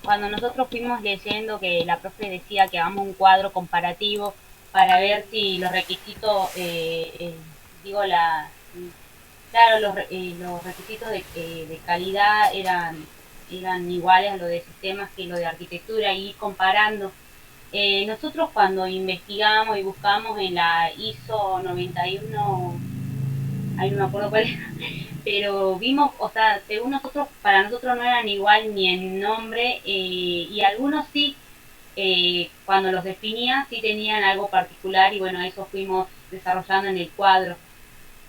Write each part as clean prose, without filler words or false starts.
cuando nosotros fuimos leyendo que la profe decía que hagamos un cuadro comparativo para ver si los requisitos, digo, claro, los requisitos de calidad eran iguales a lo de sistemas que lo de arquitectura, y comparando. Nosotros cuando investigamos y buscamos en la ISO 91, ahí no me acuerdo cuál era, pero vimos, o sea, según nosotros, para nosotros no eran igual ni en nombre, y algunos sí, cuando los definía, sí tenían algo particular, y bueno, eso fuimos desarrollando en el cuadro.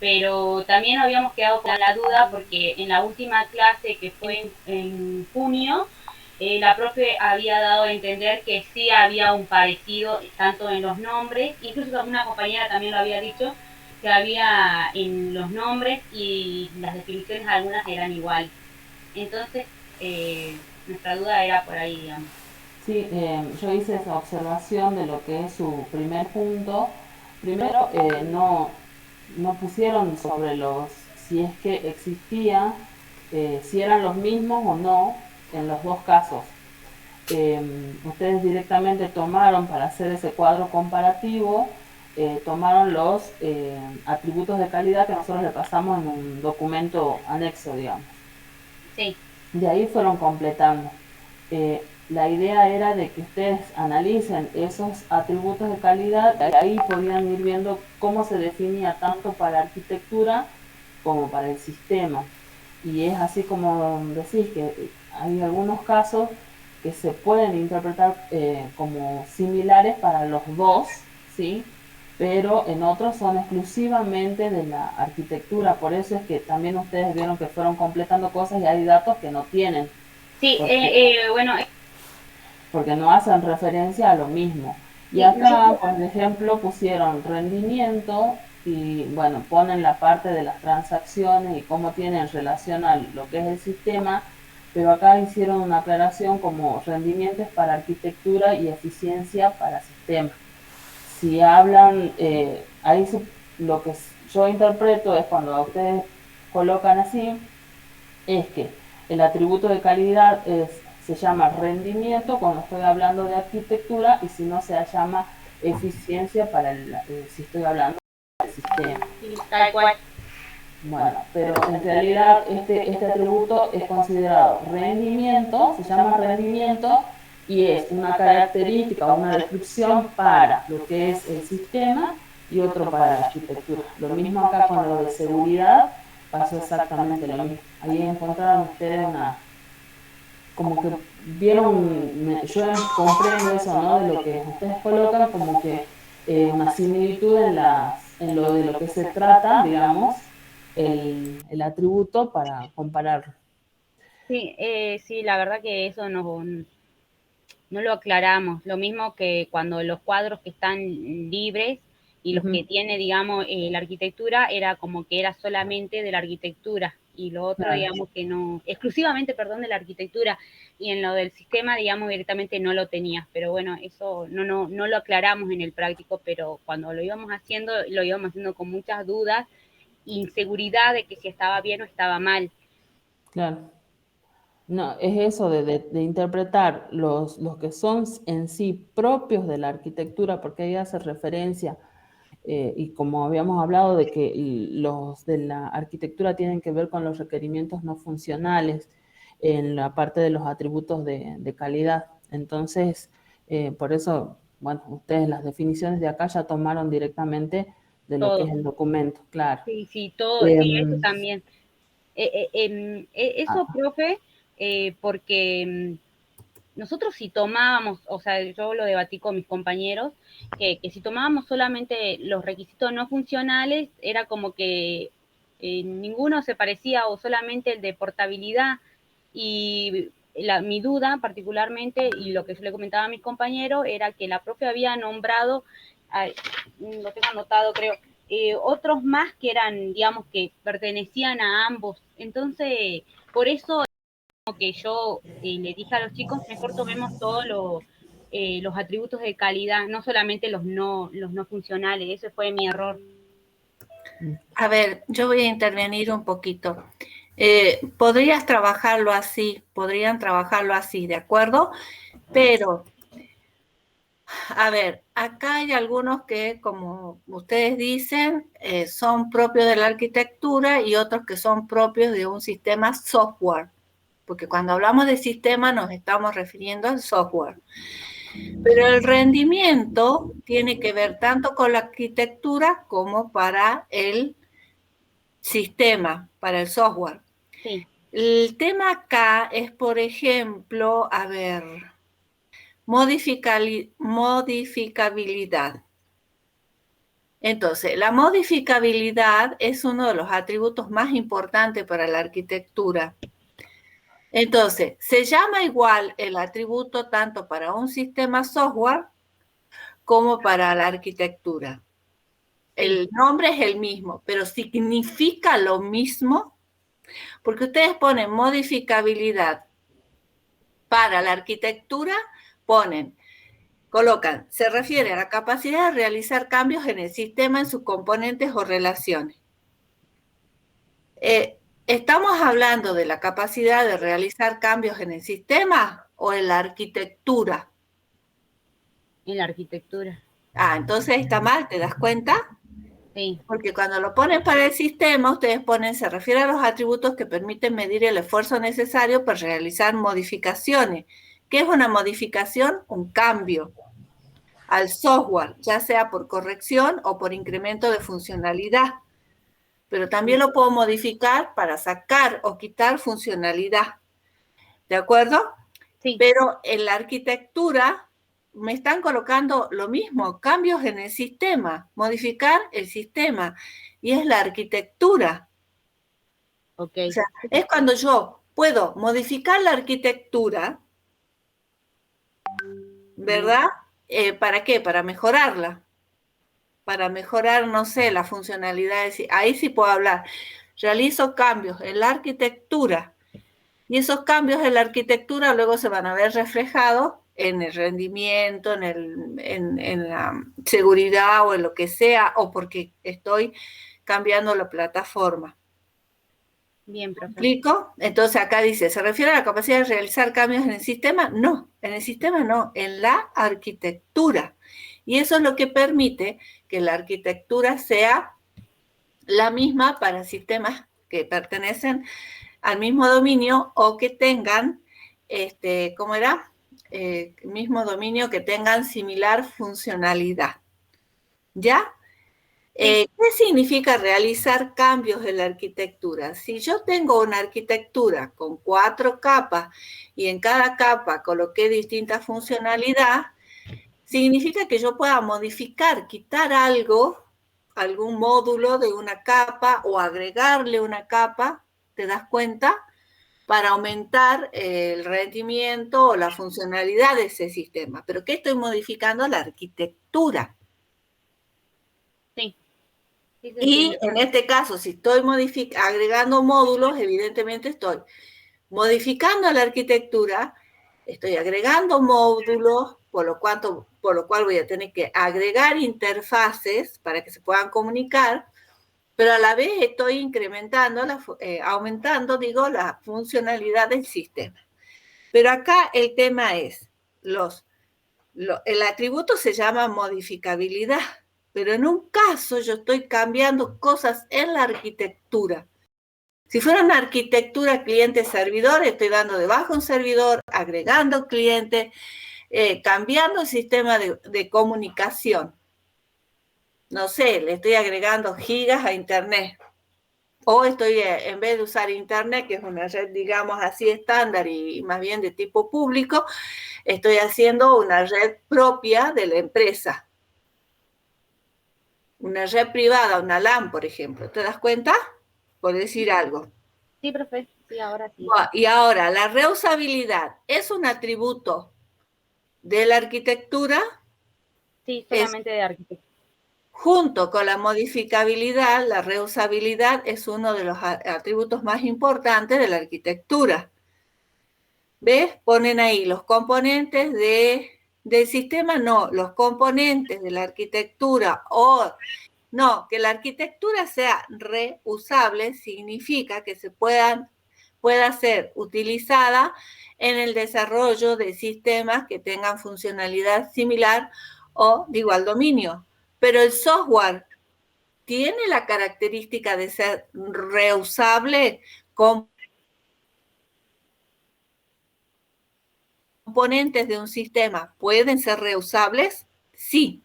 Pero también habíamos quedado con la duda porque en la última clase, que fue en junio, la profe había dado a entender que sí había un parecido tanto en los nombres, incluso una compañera también lo había dicho, que había en los nombres y las definiciones algunas eran iguales. Entonces, nuestra duda era por ahí, digamos. Sí, yo hice esa observación de lo que es su primer punto. Primero, no pusieron sobre los, si es que existía, si eran los mismos o no en los dos casos. Ustedes directamente tomaron para hacer ese cuadro comparativo, tomaron los atributos de calidad que nosotros le pasamos en un documento anexo, digamos. Sí, De ahí fueron completando. La idea era de que ustedes analicen esos atributos de calidad y ahí podían ir viendo cómo se definía tanto para arquitectura como para el sistema. Y es así como decís que hay algunos casos que se pueden interpretar como similares para los dos, ¿sí? Pero en otros son exclusivamente de la arquitectura. Por eso es que también ustedes vieron que fueron completando cosas y hay datos que no tienen, sí, bueno, porque no hacen referencia a lo mismo. Y sí, acá, por ejemplo, pusieron rendimiento y, bueno, ponen la parte de las transacciones y cómo tienen relación a lo que es el sistema, pero acá hicieron una aclaración como rendimientos para arquitectura y eficiencia para sistema. Si hablan, lo que yo interpreto es cuando ustedes colocan así, es que el atributo de calidad se llama rendimiento cuando estoy hablando de arquitectura y si no se llama eficiencia para si estoy hablando del sistema. sí, tal cual. Bueno, pero en realidad este atributo es considerado rendimiento, se llama rendimiento y es una característica o una descripción para lo que es el sistema y otro para la arquitectura. Lo mismo acá con lo de seguridad, pasó exactamente lo mismo. Ahí encontraron ustedes como que vieron, yo comprendo eso, ¿no? De lo que ustedes colocan como que una similitud en lo de lo que se trata, digamos, el atributo para compararlo. Sí, sí, la verdad que eso no lo aclaramos. Lo mismo que cuando los cuadros que están libres y los que Ujú, tiene, digamos, la arquitectura, era como que era solamente de la arquitectura, y lo otro, claro. digamos, que no, exclusivamente, perdón, de la arquitectura, y en lo del sistema, digamos, directamente no lo tenías. Pero bueno, eso no lo aclaramos en el práctico, pero cuando lo íbamos haciendo con muchas dudas, inseguridad de que si estaba bien o estaba mal. Claro. No, es eso de interpretar los que son en sí propios de la arquitectura, porque ahí hace referencia, y como habíamos hablado de que los de la arquitectura tienen que ver con los requerimientos no funcionales en la parte de los atributos de calidad. Entonces, por eso, bueno, ustedes las definiciones de acá ya tomaron directamente de lo que es Todo. el documento, claro. Sí, sí, todo, sí, eso Em, también. Eso, ah, profe, porque nosotros si tomábamos, o sea, yo lo debatí con mis compañeros, que si tomábamos solamente los requisitos no funcionales, era como que ninguno se parecía, o solamente el de portabilidad. Y mi duda particularmente, y lo que yo le comentaba a mis compañeros, era que la profe había nombrado, ay, lo tengo anotado creo, otros más que eran, digamos, que pertenecían a ambos. Entonces, por eso que yo le dije a los chicos, mejor tomemos todos los atributos de calidad, no solamente los no funcionales. Ese fue mi error. mm, A ver, yo voy a intervenir un poquito. Podrían trabajarlo así, ¿de acuerdo? Pero, a ver, acá hay algunos que, como ustedes dicen, son propios de la arquitectura y otros que son propios de un sistema software, porque cuando hablamos de sistema nos estamos refiriendo al software. Pero el rendimiento tiene que ver tanto con la arquitectura como para el sistema, para el software. Sí. El tema acá es, por ejemplo, a ver, modificabilidad. Entonces, la modificabilidad es uno de los atributos más importantes para la arquitectura. Entonces, se llama igual el atributo tanto para un sistema software como para la arquitectura. El nombre es el mismo, pero significa lo mismo porque ustedes ponen modificabilidad para la arquitectura, colocan, se refiere a la capacidad de realizar cambios en el sistema, en sus componentes o relaciones. ¿Estamos hablando de la capacidad de realizar cambios en el sistema o en la arquitectura? En la arquitectura. Ah, entonces está mal, ¿te das cuenta? Sí. Porque cuando lo ponen para el sistema, ustedes ponen, se refiere a los atributos que permiten medir el esfuerzo necesario para realizar modificaciones. ¿Qué es una modificación? Un cambio al software, ya sea por corrección o por incremento de funcionalidad. Pero también lo puedo modificar para sacar o quitar funcionalidad. ¿De acuerdo? Sí. Pero en la arquitectura me están colocando lo mismo, cambios en el sistema, modificar el sistema, y es la arquitectura. Okay. O sea, es cuando yo puedo modificar la arquitectura, ¿verdad? ¿Para qué? Para mejorarla. Para mejorar, no sé, la funcionalidad. Ahí sí puedo hablar. Realizo cambios en la arquitectura y esos cambios en la arquitectura luego se van a ver reflejados en el rendimiento, en la seguridad o en lo que sea, o porque estoy cambiando la plataforma. Bien, profe. ¿Explico? Entonces acá dice, ¿se refiere a la capacidad de realizar cambios en el sistema? No, en el sistema no, en la arquitectura. Y eso es lo que permite que la arquitectura sea la misma para sistemas que pertenecen al mismo dominio o que tengan, ¿cómo era? Mismo dominio, que tengan similar funcionalidad. ¿Ya? ¿Qué significa realizar cambios en la arquitectura? Si yo tengo una arquitectura con 4 capas y en cada capa coloqué distinta funcionalidad, significa que yo pueda modificar, quitar algo, algún módulo de una capa o agregarle una capa, ¿te das cuenta? Para aumentar el rendimiento o la funcionalidad de ese sistema. ¿Pero qué estoy modificando? La arquitectura. Sí. Y en este caso, si estoy agregando módulos, evidentemente estoy modificando la arquitectura, estoy agregando módulos, por lo cual voy a tener que agregar interfaces para que se puedan comunicar, pero a la vez estoy incrementando, aumentando, la funcionalidad del sistema. Pero acá el tema es, el atributo se llama modificabilidad, pero en un caso yo estoy cambiando cosas en la arquitectura. Si fuera una arquitectura cliente-servidor, estoy dando de baja un servidor, agregando clientes, cambiando el sistema de comunicación. No sé, le estoy agregando gigas a internet. O estoy, en vez de usar internet, que es una red, digamos así, estándar y más bien de tipo público, estoy haciendo una red propia de la empresa. Una red privada, una LAN, por ejemplo. ¿Te das cuenta? Por decir algo. Sí, profe. Sí, ahora sí. Y ahora, la reusabilidad es un atributo de la arquitectura. Sí, solamente de arquitectura. Junto con la modificabilidad, la reusabilidad es uno de los atributos más importantes de la arquitectura. ¿Ves? Ponen ahí los componentes del sistema, no, los componentes de la arquitectura o No, que la arquitectura sea reusable significa que pueda ser utilizada en el desarrollo de sistemas que tengan funcionalidad similar o de igual dominio. Pero el software tiene la característica de ser reusable. ¿Componentes de un sistema pueden ser reusables? Sí.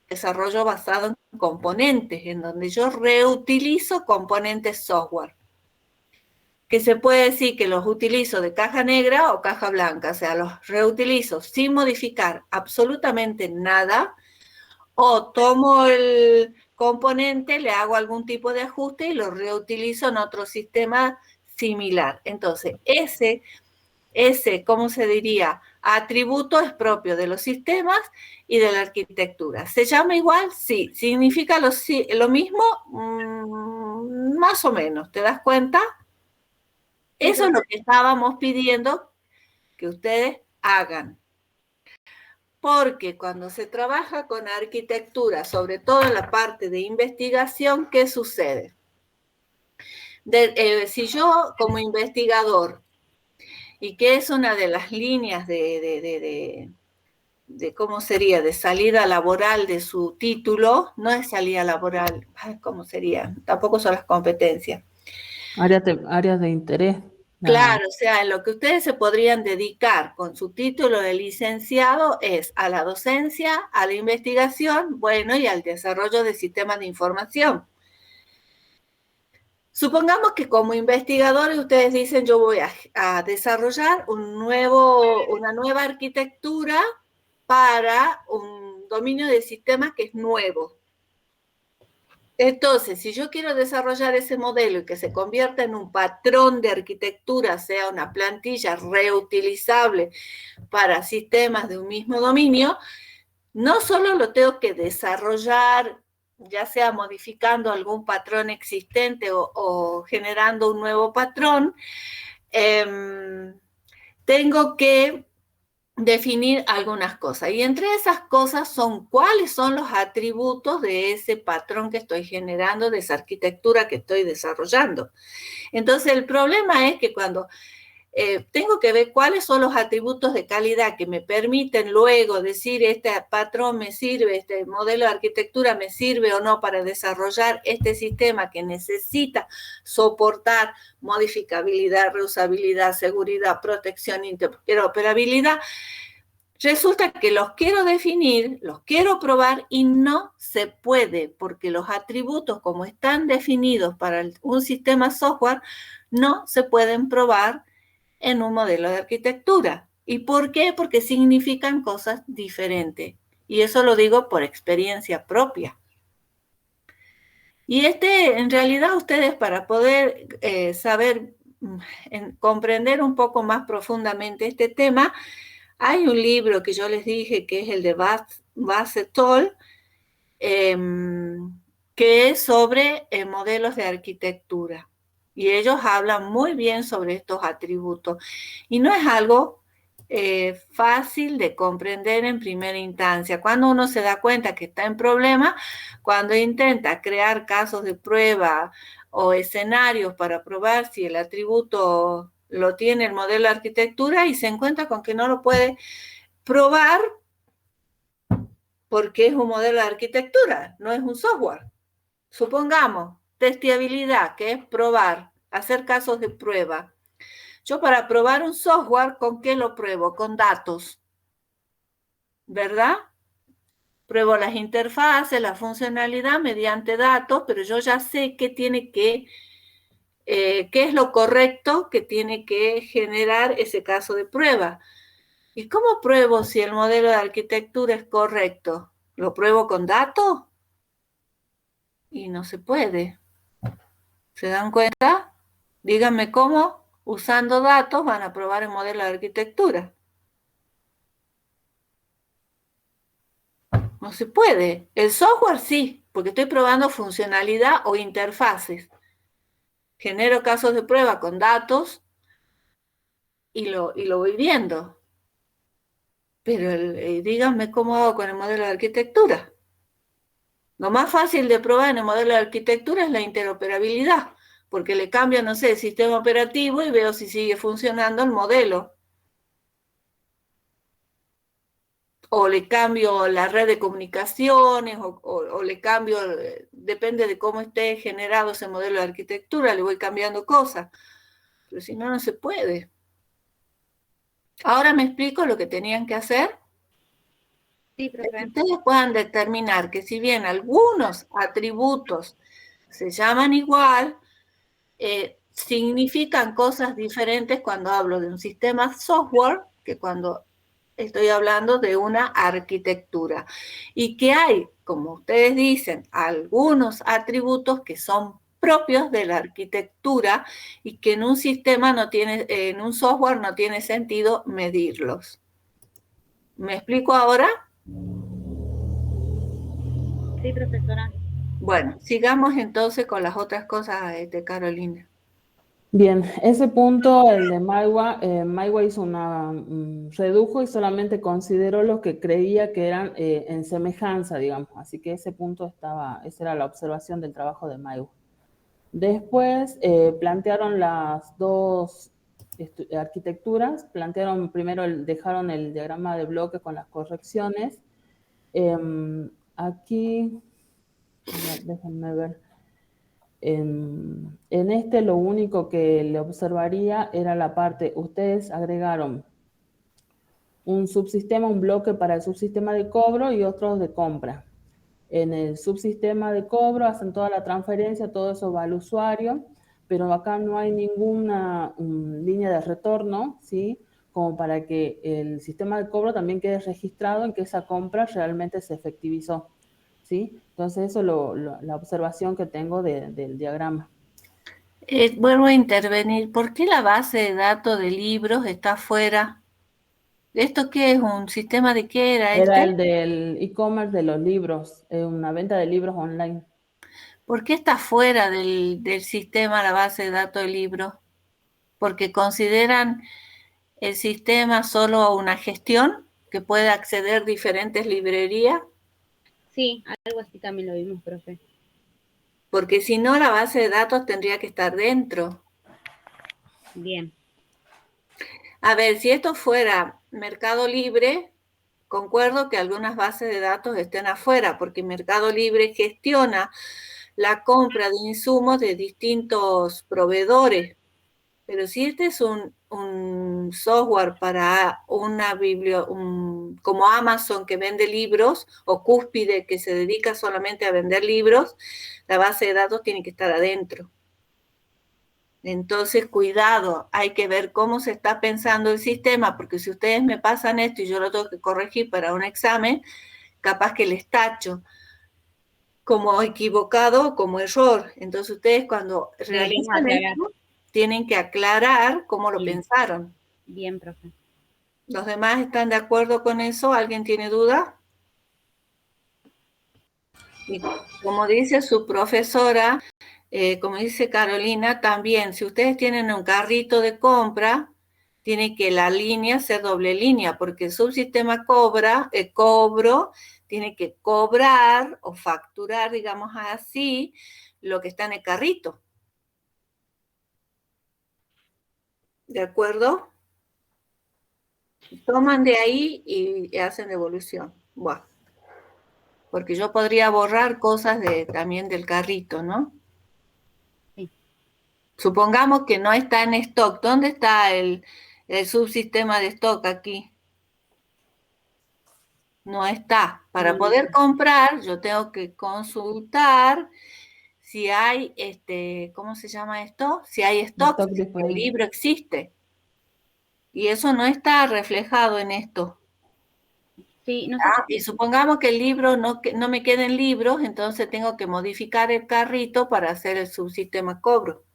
Desarrollo basado en componentes, en donde yo reutilizo componentes software. Que se puede decir que los utilizo de caja negra o caja blanca, o sea, los reutilizo sin modificar absolutamente nada, o tomo el componente, le hago algún tipo de ajuste y lo reutilizo en otro sistema similar. Entonces, ¿cómo se diría? Atributo es propio de los sistemas y de la arquitectura. ¿Se llama igual? Sí. ¿Significa lo mismo? Más o menos, ¿te das cuenta? Eso es lo que estábamos pidiendo que ustedes hagan. Porque cuando se trabaja con arquitectura, sobre todo en la parte de investigación, ¿qué sucede? Si yo como investigador, y que es una de las líneas de cómo sería, de salida laboral de su título, no es salida laboral, ¿cómo sería? Tampoco son las competencias. Áreas de interés. Claro, o sea, en lo que ustedes se podrían dedicar con su título de licenciado es a la docencia, a la investigación, bueno, y al desarrollo de sistemas de información. Supongamos que como investigadores ustedes dicen, yo voy a desarrollar una nueva arquitectura para un dominio de sistemas que es nuevo. Entonces, si yo quiero desarrollar ese modelo y que se convierta en un patrón de arquitectura, sea una plantilla reutilizable para sistemas de un mismo dominio, no solo lo tengo que desarrollar, ya sea modificando algún patrón existente o generando un nuevo patrón, tengo que definir algunas cosas. Y entre esas cosas son cuáles son los atributos de ese patrón que estoy generando, de esa arquitectura que estoy desarrollando. Entonces, el problema es que cuando tengo que ver cuáles son los atributos de calidad que me permiten luego decir este patrón me sirve, este modelo de arquitectura me sirve o no para desarrollar este sistema que necesita soportar modificabilidad, reusabilidad, seguridad, protección, interoperabilidad. Resulta que los quiero definir, los quiero probar y no se puede porque los atributos como están definidos para un sistema software no se pueden probar en un modelo de arquitectura. ¿Y por qué? Porque significan cosas diferentes. Y eso lo digo por experiencia propia. Y en realidad ustedes para poder saber, comprender un poco más profundamente este tema, hay un libro que yo les dije que es el de Bassetol, que es sobre modelos de arquitectura. Y ellos hablan muy bien sobre estos atributos. Y no es algo fácil de comprender en primera instancia. Cuando uno se da cuenta que está en problema, cuando intenta crear casos de prueba o escenarios para probar si el atributo lo tiene el modelo de arquitectura y se encuentra con que no lo puede probar porque es un modelo de arquitectura, no es un software. Supongamos, testeabilidad, que es probar, hacer casos de prueba. Yo para probar un software, ¿con qué lo pruebo? Con datos, ¿verdad? Pruebo las interfaces, la funcionalidad mediante datos, pero yo ya sé qué es lo correcto que tiene que generar ese caso de prueba. ¿Y cómo pruebo si el modelo de arquitectura es correcto? ¿Lo pruebo con datos? Y no se puede. ¿Se dan cuenta? Díganme cómo, usando datos, van a probar el modelo de arquitectura. No se puede. El software sí, porque estoy probando funcionalidad o interfaces. Genero casos de prueba con datos y lo voy viendo. Pero díganme cómo hago con el modelo de arquitectura. Lo más fácil de probar en el modelo de arquitectura es la interoperabilidad, porque le cambio, no sé, el sistema operativo y veo si sigue funcionando el modelo. O le cambio la red de comunicaciones, o le cambio, depende de cómo esté generado ese modelo de arquitectura, le voy cambiando cosas. Pero si no, no se puede. Ahora me explico lo que tenían que hacer. Sí, Que profe. ustedes puedan determinar que si bien algunos atributos se llaman igual, significan cosas diferentes cuando hablo de un sistema software que cuando estoy hablando de una arquitectura. Y que hay, como ustedes dicen, algunos atributos que son propios de la arquitectura y que en un sistema no tiene, en un software no tiene sentido medirlos. ¿Me explico ahora? Sí, profesora. Bueno, sigamos entonces con las otras cosas de Carolina. Bien, ese punto, el de Maiwa, Maiwa hizo una, redujo y solamente consideró los que creía que eran en semejanza, digamos. Así que ese punto estaba, esa era la observación del trabajo de Maiwa. Después plantearon las dos arquitecturas, plantearon primero, dejaron el diagrama de bloque con las correcciones. Aquí, a ver, déjenme ver. En este lo único que le observaría era la parte, ustedes agregaron un subsistema, un bloque para el subsistema de cobro y otros de compra. En el subsistema de cobro hacen toda la transferencia, todo eso va al usuario, pero acá no hay ninguna línea de retorno, ¿sí? Como para que el sistema de cobro también quede registrado en que esa compra realmente se efectivizó, ¿sí? Entonces eso es la observación que tengo del diagrama. Vuelvo a intervenir. ¿Por qué la base de datos de libros está fuera? ¿Esto qué es? ¿Un sistema de qué era Era este? el del e-commerce de los libros, una venta de libros online. ¿Por qué está fuera del sistema la base de datos de libros? ¿Porque consideran el sistema solo una gestión que puede acceder diferentes librerías? Sí, algo así también lo vimos, profe. Porque si no, la base de datos tendría que estar dentro. Bien. A ver, si esto fuera Mercado Libre, concuerdo que algunas bases de datos estén afuera, porque Mercado Libre gestiona la compra de insumos de distintos proveedores. Pero si este es un software para una como Amazon que vende libros, o Cúspide que se dedica solamente a vender libros, la base de datos tiene que estar adentro. Entonces, cuidado, hay que ver cómo se está pensando el sistema, porque si ustedes me pasan esto y yo lo tengo que corregir para un examen, capaz que les tacho como equivocado o como error. Entonces, ustedes cuando Deberíamos realizan aclarar. esto, tienen que aclarar cómo lo Bien. pensaron. Bien, profe. ¿Los demás están de acuerdo con eso? ¿Alguien tiene duda? Y como dice su profesora, como dice Carolina, también si ustedes tienen un carrito de compra, tiene que la línea ser doble línea, porque el subsistema cobro, tiene que cobrar o facturar, digamos así, lo que está en el carrito. ¿De acuerdo? Toman de ahí y hacen devolución. Bueno, porque yo podría borrar cosas también del carrito, ¿no? Sí. Supongamos que no está en stock. ¿Dónde está el subsistema de stock aquí? No está. Para poder comprar, yo tengo que consultar si hay, ¿cómo se llama esto? Si hay stock, Stock si el disponible. libro existe. Y eso no está reflejado en esto. Sí, nosotros. Y supongamos que el libro no me queden libros, entonces tengo que modificar el carrito para hacer el subsistema cobro.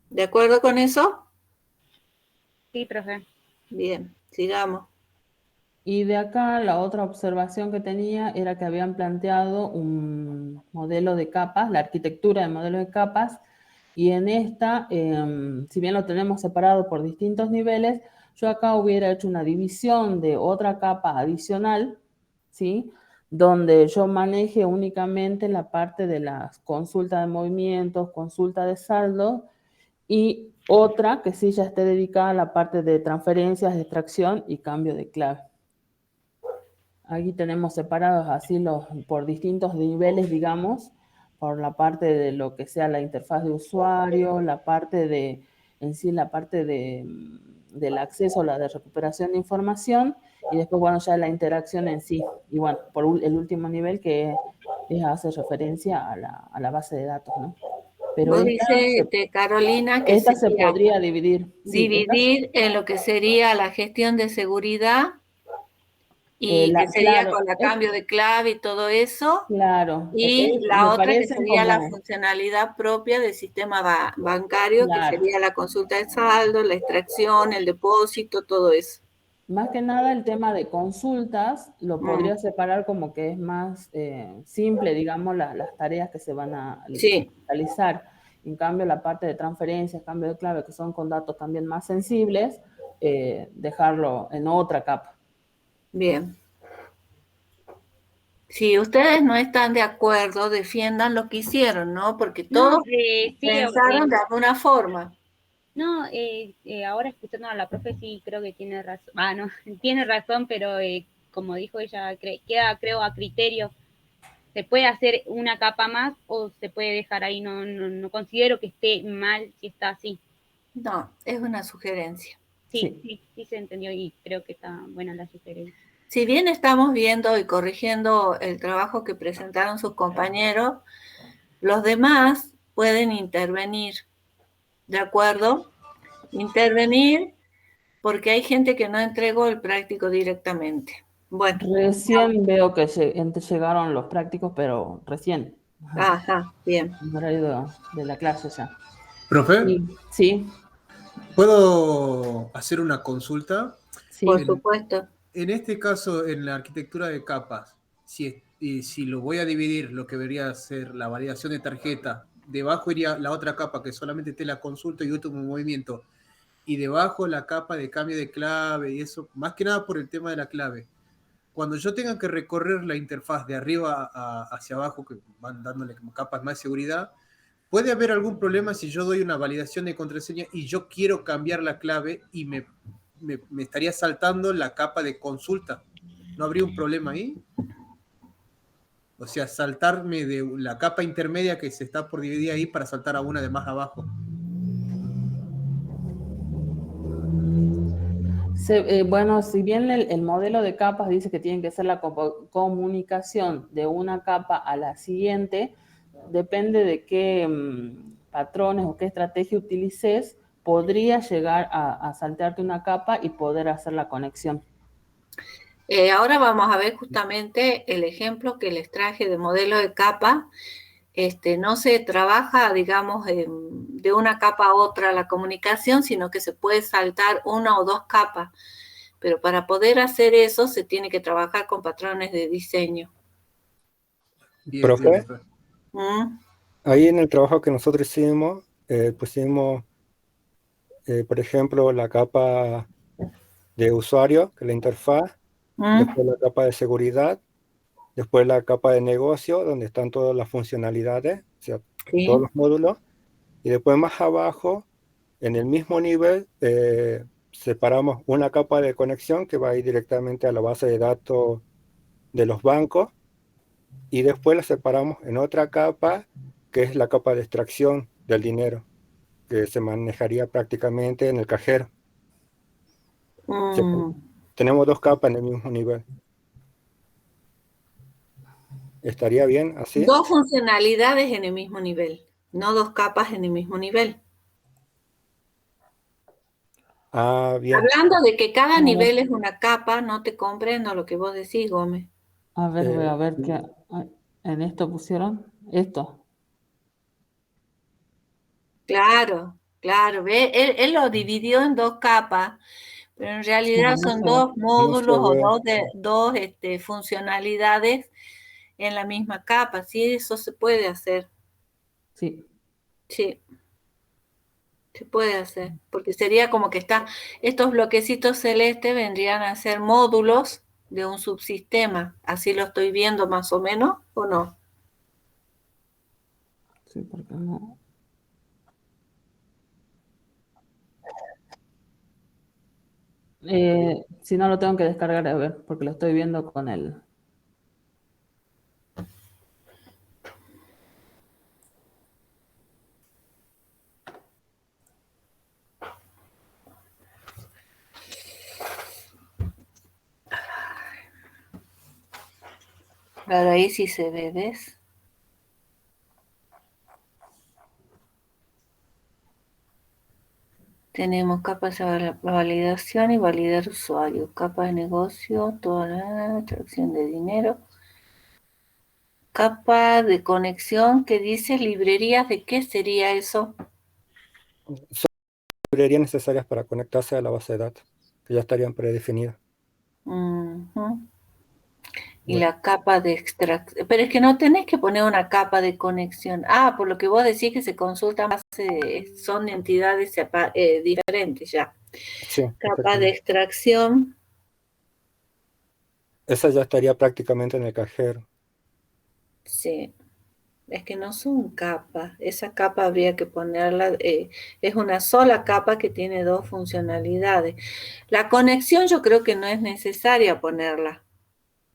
¿De acuerdo con eso? Sí, profe. Bien, sigamos. Y de acá la otra observación que tenía era que habían planteado un modelo de capas, la arquitectura de modelo de capas, y en esta, si bien lo tenemos separado por distintos niveles, yo acá hubiera hecho una división de otra capa adicional, ¿sí? Donde yo maneje únicamente la parte de las consultas de movimientos, consulta de saldo, y otra que sí ya esté dedicada a la parte de transferencias, extracción y cambio de clave. Aquí tenemos separados así por distintos niveles, digamos, por la parte de lo que sea la interfaz de usuario, la parte de, en sí, la parte del acceso, la de recuperación de información, y después, bueno, ya la interacción en sí. Y bueno, por el último nivel que hace referencia a la base de datos, ¿no? Pero Vos dices, Carolina, que esta se sería podría dividir. Sí, dividir en lo que sería la gestión de seguridad y que sería claro, con el cambio de clave y todo eso. claro, Y me la otra que parecen sería la como, funcionalidad propia del sistema bancario, que claro, sería la consulta de saldo, la extracción, el depósito, todo eso. más que nada el tema de consultas lo Mm, podría separar como que es más simple, digamos, las tareas que se van a sí, realizar. En cambio, la parte de transferencias, cambio de clave, que son con datos también más sensibles, dejarlo en otra capa. bien. Si ustedes no están de acuerdo, defiendan lo que hicieron, ¿no? Porque No, todos sí, pensaron de alguna forma. no, ahora escuchando a la profe sí creo que tiene razón. Ah, no, tiene razón, pero como dijo ella, queda creo a criterio. Se puede hacer una capa más o se puede dejar ahí. No considero que esté mal si está así. No, es una sugerencia. Sí. Sí se entendió y creo que está buena la sugerencia. Si bien estamos viendo y corrigiendo el trabajo que presentaron sus compañeros, los demás pueden intervenir, ¿de acuerdo? Intervenir porque hay gente que no entregó el práctico directamente. Bueno, Recién veo que llegaron los prácticos, pero recién, ajá, bien. en horario de la clase ya. Profe, Y, sí, ¿puedo hacer una consulta? Por sí. supuesto. En este caso, en la arquitectura de capas, si lo voy a dividir, lo que debería ser la validación de tarjeta, debajo iría la otra capa que solamente esté la consulta y último movimiento, y debajo la capa de cambio de clave y eso, más que nada por el tema de la clave. Cuando yo tenga que recorrer la interfaz de arriba hacia abajo, que van dándole como capas más de seguridad, ¿puede haber algún problema si yo doy una validación de contraseña y yo quiero cambiar la clave y me estaría saltando la capa de consulta? ¿No habría un problema ahí? O sea, saltarme de la capa intermedia que se está por dividir ahí para saltar a una de más abajo. Bueno, si bien el modelo de capas dice que tiene que ser la comunicación de una capa a la siguiente, depende de qué patrones o qué estrategia utilices, podría llegar a saltarte una capa y poder hacer la conexión. Ahora vamos a ver justamente el ejemplo que les traje de modelo de capa. No se trabaja, digamos, de una capa a otra la comunicación, sino que se puede saltar una o dos capas. Pero para poder hacer eso se tiene que trabajar con patrones de diseño. Bien, bien, Profe, profe. ahí en el trabajo que nosotros hicimos, pusimos, por ejemplo, la capa de usuario, que es la interfaz, después la capa de seguridad, después la capa de negocio, donde están todas las funcionalidades, o sea, Sí. todos los módulos, y después más abajo, en el mismo nivel, separamos una capa de conexión que va a ir directamente a la base de datos de los bancos, y después la separamos en otra capa, que es la capa de extracción del dinero, que se manejaría prácticamente en el cajero. O sea, tenemos dos capas en el mismo nivel. ¿Estaría bien así? Dos funcionalidades en el mismo nivel, no dos capas en el mismo nivel. Ah, bien. Hablando de que cada nivel es una capa, no te comprendo lo que vos decís, Gómez. A ver, voy a ver qué Eh, en esto pusieron. Esto. Claro, claro, ve, él lo dividió en dos capas, pero en Sí, realidad no son se dos no se módulos o ve. dos funcionalidades en la misma capa. Sí, eso se puede hacer. Sí. Sí, se puede hacer, porque sería como que estos bloquecitos celestes vendrían a ser módulos de un subsistema. ¿Así lo estoy viendo más o menos o no? Sí, porque no. Si no, lo tengo que descargar a ver, porque lo estoy viendo con el... Claro, ahí sí se ve, ¿ves? Tenemos capas de validación y validar usuario, capa de negocio, toda la atracción de dinero, capa de conexión que dice librerías. ¿De qué sería eso? Son librerías necesarias para conectarse a la base de datos, que ya estarían predefinidas. Ujú. Y Bueno, la capa de extracción. Pero es que no tenés que poner una capa de conexión. Ah, por lo que vos decís que se consultan más, son entidades diferentes ya. sí, Capa de exactamente. extracción. Esa ya estaría prácticamente en el cajero. Sí, es que no son capas. Esa capa habría que ponerla. Es una sola capa que tiene dos funcionalidades. La conexión yo creo que no es necesaria ponerla.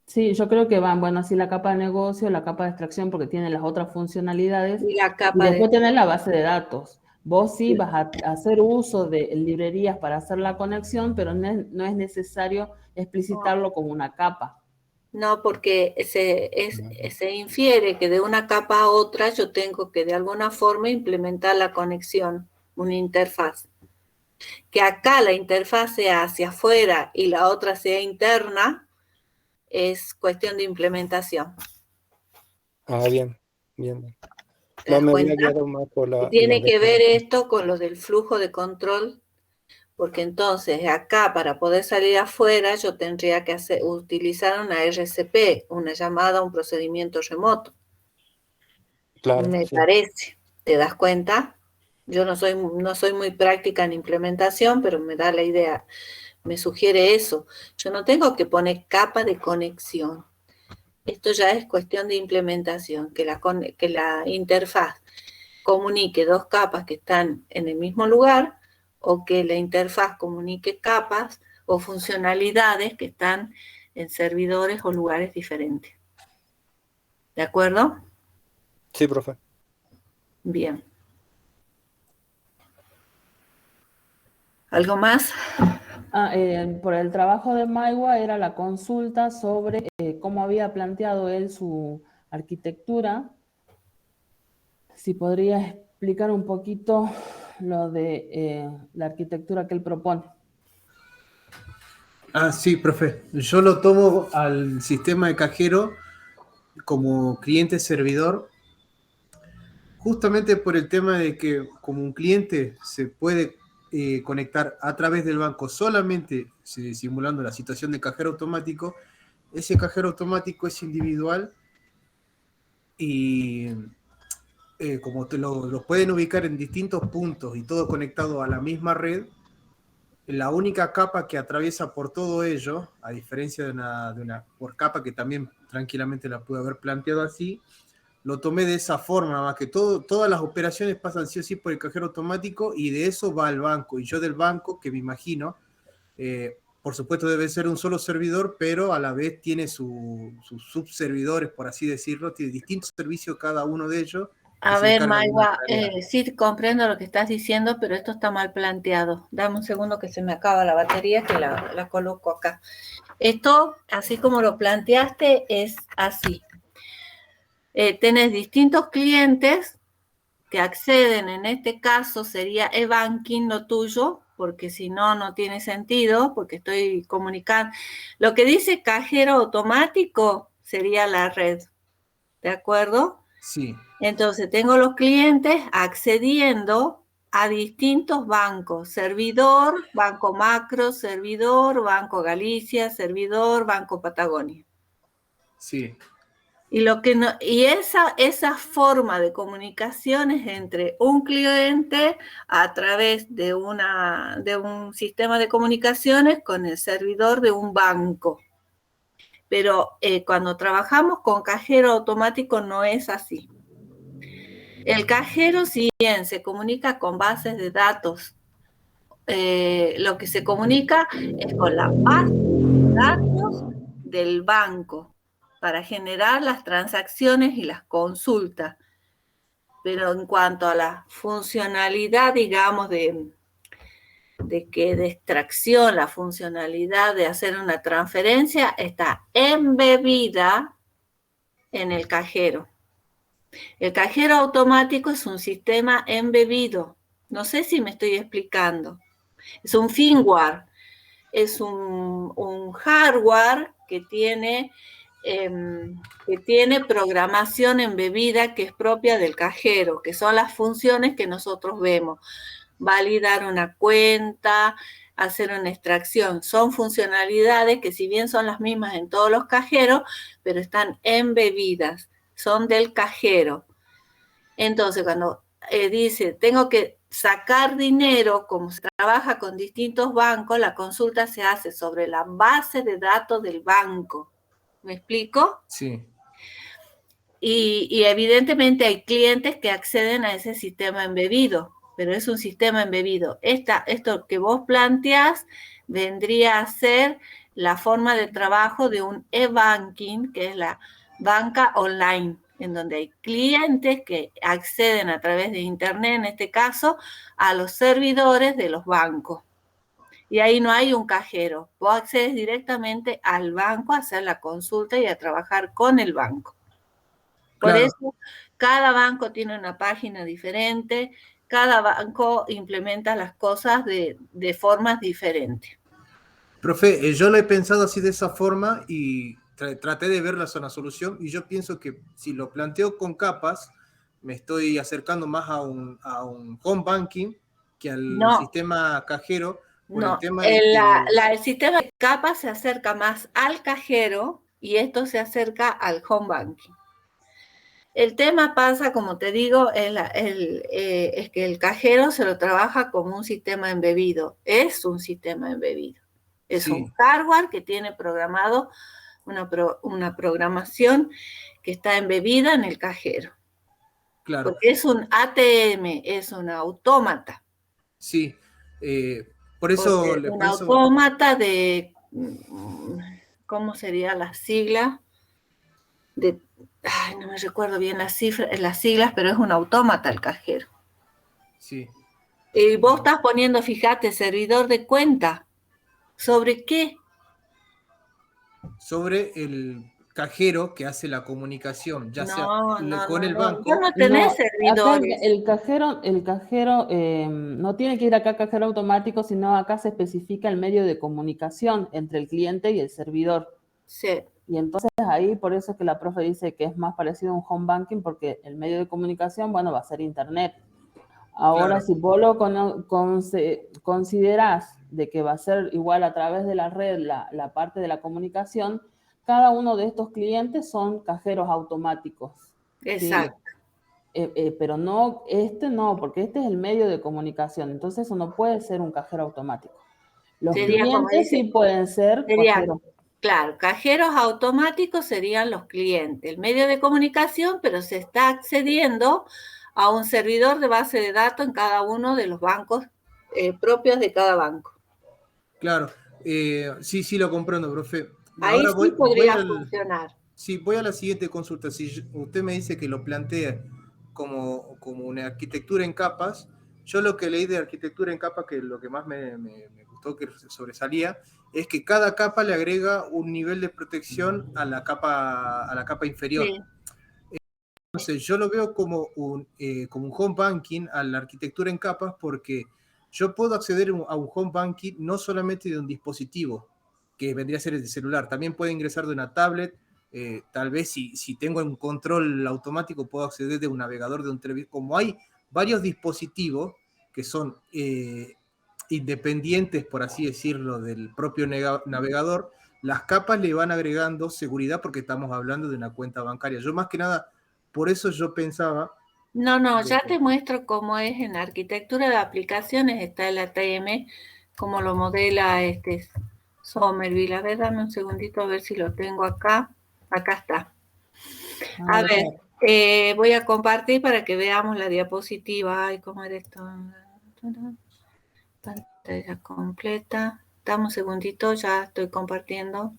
Sí, yo creo que van, bueno, así la capa de negocio, la capa de extracción, porque tiene las otras funcionalidades, Y la y capa de... después tener la base de datos. Vos sí vas a hacer uso de librerías para hacer la conexión, pero no es necesario explicitarlo como una capa. No, porque se infiere que de una capa a otra yo tengo que de alguna forma implementar la conexión, una interfaz. Que acá la interfaz sea hacia afuera y la otra sea interna, es cuestión de implementación. Ah, bien, bien, bien. ¿Te No, das me había cuenta? guiado más por Y los tiene que ver detalles. esto con lo del flujo de control, porque entonces acá para poder salir afuera yo tendría que utilizar una RCP, una llamada a un procedimiento remoto. Claro, Me sí. parece, ¿te das cuenta? Yo no soy muy práctica en implementación, pero me da la idea, me sugiere eso. Yo no tengo que poner capa de conexión. Esto ya es cuestión de implementación, que la interfaz comunique dos capas que están en el mismo lugar o que la interfaz comunique capas o funcionalidades que están en servidores o lugares diferentes. ¿De acuerdo? Sí, profe. Bien. ¿Algo más? Por el trabajo de Maiwa era la consulta sobre cómo había planteado él su arquitectura. Si podría explicar un poquito lo de la arquitectura que él propone. Ah, sí, profe. Yo lo tomo al sistema de cajero como cliente servidor, justamente por el tema de que como un cliente se puede conectar a través del banco solamente simulando la situación de cajero automático, ese cajero automático es individual y como lo pueden ubicar en distintos puntos y todo conectado a la misma red, la única capa que atraviesa por todo ello, a diferencia de una por capa que también tranquilamente la pude haber planteado así, lo tomé de esa forma, más que todas las operaciones pasan sí o sí por el cajero automático y de eso va al banco. Y yo del banco, que me imagino, por supuesto debe ser un solo servidor, pero a la vez tiene sus subservidores, por así decirlo, tiene distintos servicios cada uno de ellos que A se ver, encargan de una Maiwa, tarea. sí comprendo lo que estás diciendo, pero esto está mal planteado. Dame un segundo que se me acaba la batería, que la coloco acá. Esto, así como lo planteaste, es así. Tenés distintos clientes que acceden, en este caso sería e-banking lo tuyo, porque si no, no tiene sentido, porque estoy comunicando. Lo que dice cajero automático sería la red, ¿de acuerdo? Sí, Entonces, tengo los clientes accediendo a distintos bancos, servidor, Banco Macro, servidor, Banco Galicia, servidor, Banco Patagonia. sí. Y esa forma de comunicación es entre un cliente a través de un sistema de comunicaciones con el servidor de un banco. Pero cuando trabajamos con cajero automático no es así. El cajero, si bien se comunica con bases de datos, lo que se comunica es con la base de datos del banco para generar las transacciones y las consultas. Pero en cuanto a la funcionalidad, digamos, de extracción, la funcionalidad de hacer una transferencia está embebida en el cajero. El cajero automático es un sistema embebido. No sé si me estoy explicando. Es un firmware, es un hardware que tiene programación embebida que es propia del cajero, que son las funciones que nosotros vemos. Validar una cuenta, hacer una extracción. Son funcionalidades que si bien son las mismas en todos los cajeros, pero están embebidas, son del cajero. Entonces, cuando dice, tengo que sacar dinero, como se trabaja con distintos bancos, la consulta se hace sobre la base de datos del banco. ¿Me explico? Sí. Y evidentemente hay clientes que acceden a ese sistema embebido, pero es un sistema embebido. Esto que vos planteás vendría a ser la forma de trabajo de un e-banking, que es la banca online, en donde hay clientes que acceden a través de Internet, en este caso, a los servidores de los bancos. Y ahí no hay un cajero. Vos accedes directamente al banco a hacer la consulta y a trabajar con el banco. Por Claro. eso, cada banco tiene una página diferente, cada banco implementa las cosas de formas diferentes. Profe, yo lo he pensado así de esa forma y traté de verla una solución, y yo pienso que si lo planteo con capas, me estoy acercando más a un home banking que al sistema cajero, por el tema de que... El sistema de capas se acerca más al cajero y esto se acerca al home banking. El tema pasa, como te digo, es que el cajero se lo trabaja como un sistema embebido. Es un sistema embebido. Es un hardware que tiene programado una programación que está embebida en el cajero. Claro. Porque es un ATM, es un autómata. Sí, por eso... Un autómata de... ¿Cómo sería la sigla? No me recuerdo bien las siglas, pero es un autómata el cajero. Sí. Y vos estás poniendo, fíjate, servidor de cuenta. ¿Sobre qué? Sobre el cajero que hace la comunicación, ya sea con el banco. Vos no tenés servidores. Acá el cajero no tiene que ir acá a cajero automático, sino acá se especifica el medio de comunicación entre el cliente y el servidor. Sí. Y entonces ahí, por eso es que la profe dice que es más parecido a un home banking, porque el medio de comunicación, bueno, va a ser internet. Ahora, si vos lo considerás de que va a ser igual a través de la red, la parte de la comunicación, cada uno de estos clientes son cajeros automáticos. Exacto. ¿Sí? Pero no, porque este es el medio de comunicación, entonces eso no puede ser un cajero automático. Los clientes sí pueden ser cajeros. Claro, cajeros automáticos serían los clientes, el medio de comunicación, pero se está accediendo a un servidor de base de datos en cada uno de los bancos propios de cada banco. Claro, sí, lo comprendo, profe. Ahí ahora sí podría funcionar. Sí, voy a la siguiente consulta. Si usted me dice que lo plantea como una arquitectura en capas, yo lo que leí de arquitectura en capas, que lo que más me gustó, que sobresalía, es que cada capa le agrega un nivel de protección a la capa inferior. Sí. Entonces, yo lo veo como un home banking a la arquitectura en capas, porque yo puedo acceder a un home banking no solamente de un dispositivo, que vendría a ser el celular, también puedo ingresar de una tablet, tal vez si tengo un control automático puedo acceder de un navegador, de un televisor. Como hay varios dispositivos que son independientes, por así decirlo, del propio navegador, las capas le van agregando seguridad porque estamos hablando de una cuenta bancaria. Yo más que nada, por eso yo pensaba... No, ya te muestro cómo es en la arquitectura de aplicaciones, está el ATM, cómo lo modela Somerville. A ver, dame un segundito a ver si lo tengo acá. Acá está. A ver, voy a compartir para que veamos la diapositiva. Ay, ¿cómo era esto? Pantalla completa. Dame un segundito, ya estoy compartiendo.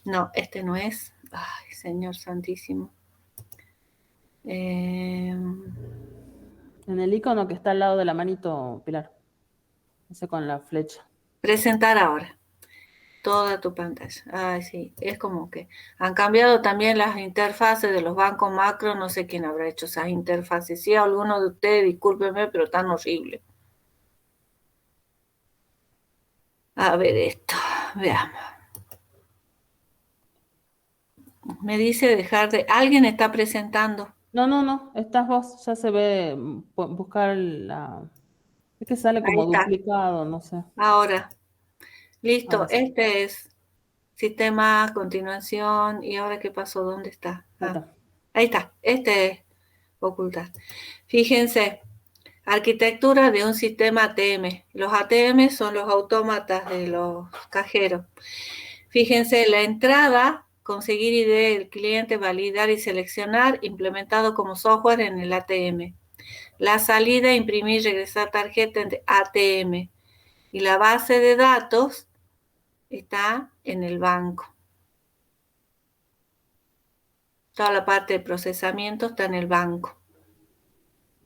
No, este no es. Ay, Señor Santísimo. En el icono que está al lado de la manito, Pilar. Ese con la flecha. Presentar ahora. Toda tu pantalla. Ay, sí, es como que han cambiado también las interfaces de los bancos macro. No sé quién habrá hecho esas interfaces. Si alguno de ustedes, discúlpenme, pero tan horrible. A ver esto, veamos. Me dice dejar de... ¿Alguien está presentando? No, estás vos, ya se ve, buscar la... Es que sale como Ahí está. duplicado, no sé. Ahora, listo, Ahora sí. este es sistema, continuación, ¿y ahora qué pasó? ¿Dónde está? Ahí está, este es ocultar. Fíjense, arquitectura de un sistema ATM. Los ATM son los autómatas de los cajeros. Fíjense, la entrada, conseguir ID del cliente, validar y seleccionar, implementado como software en el ATM. La salida, imprimir y regresar tarjeta en ATM. Y la base de datos está en el banco. Toda la parte de procesamiento está en el banco.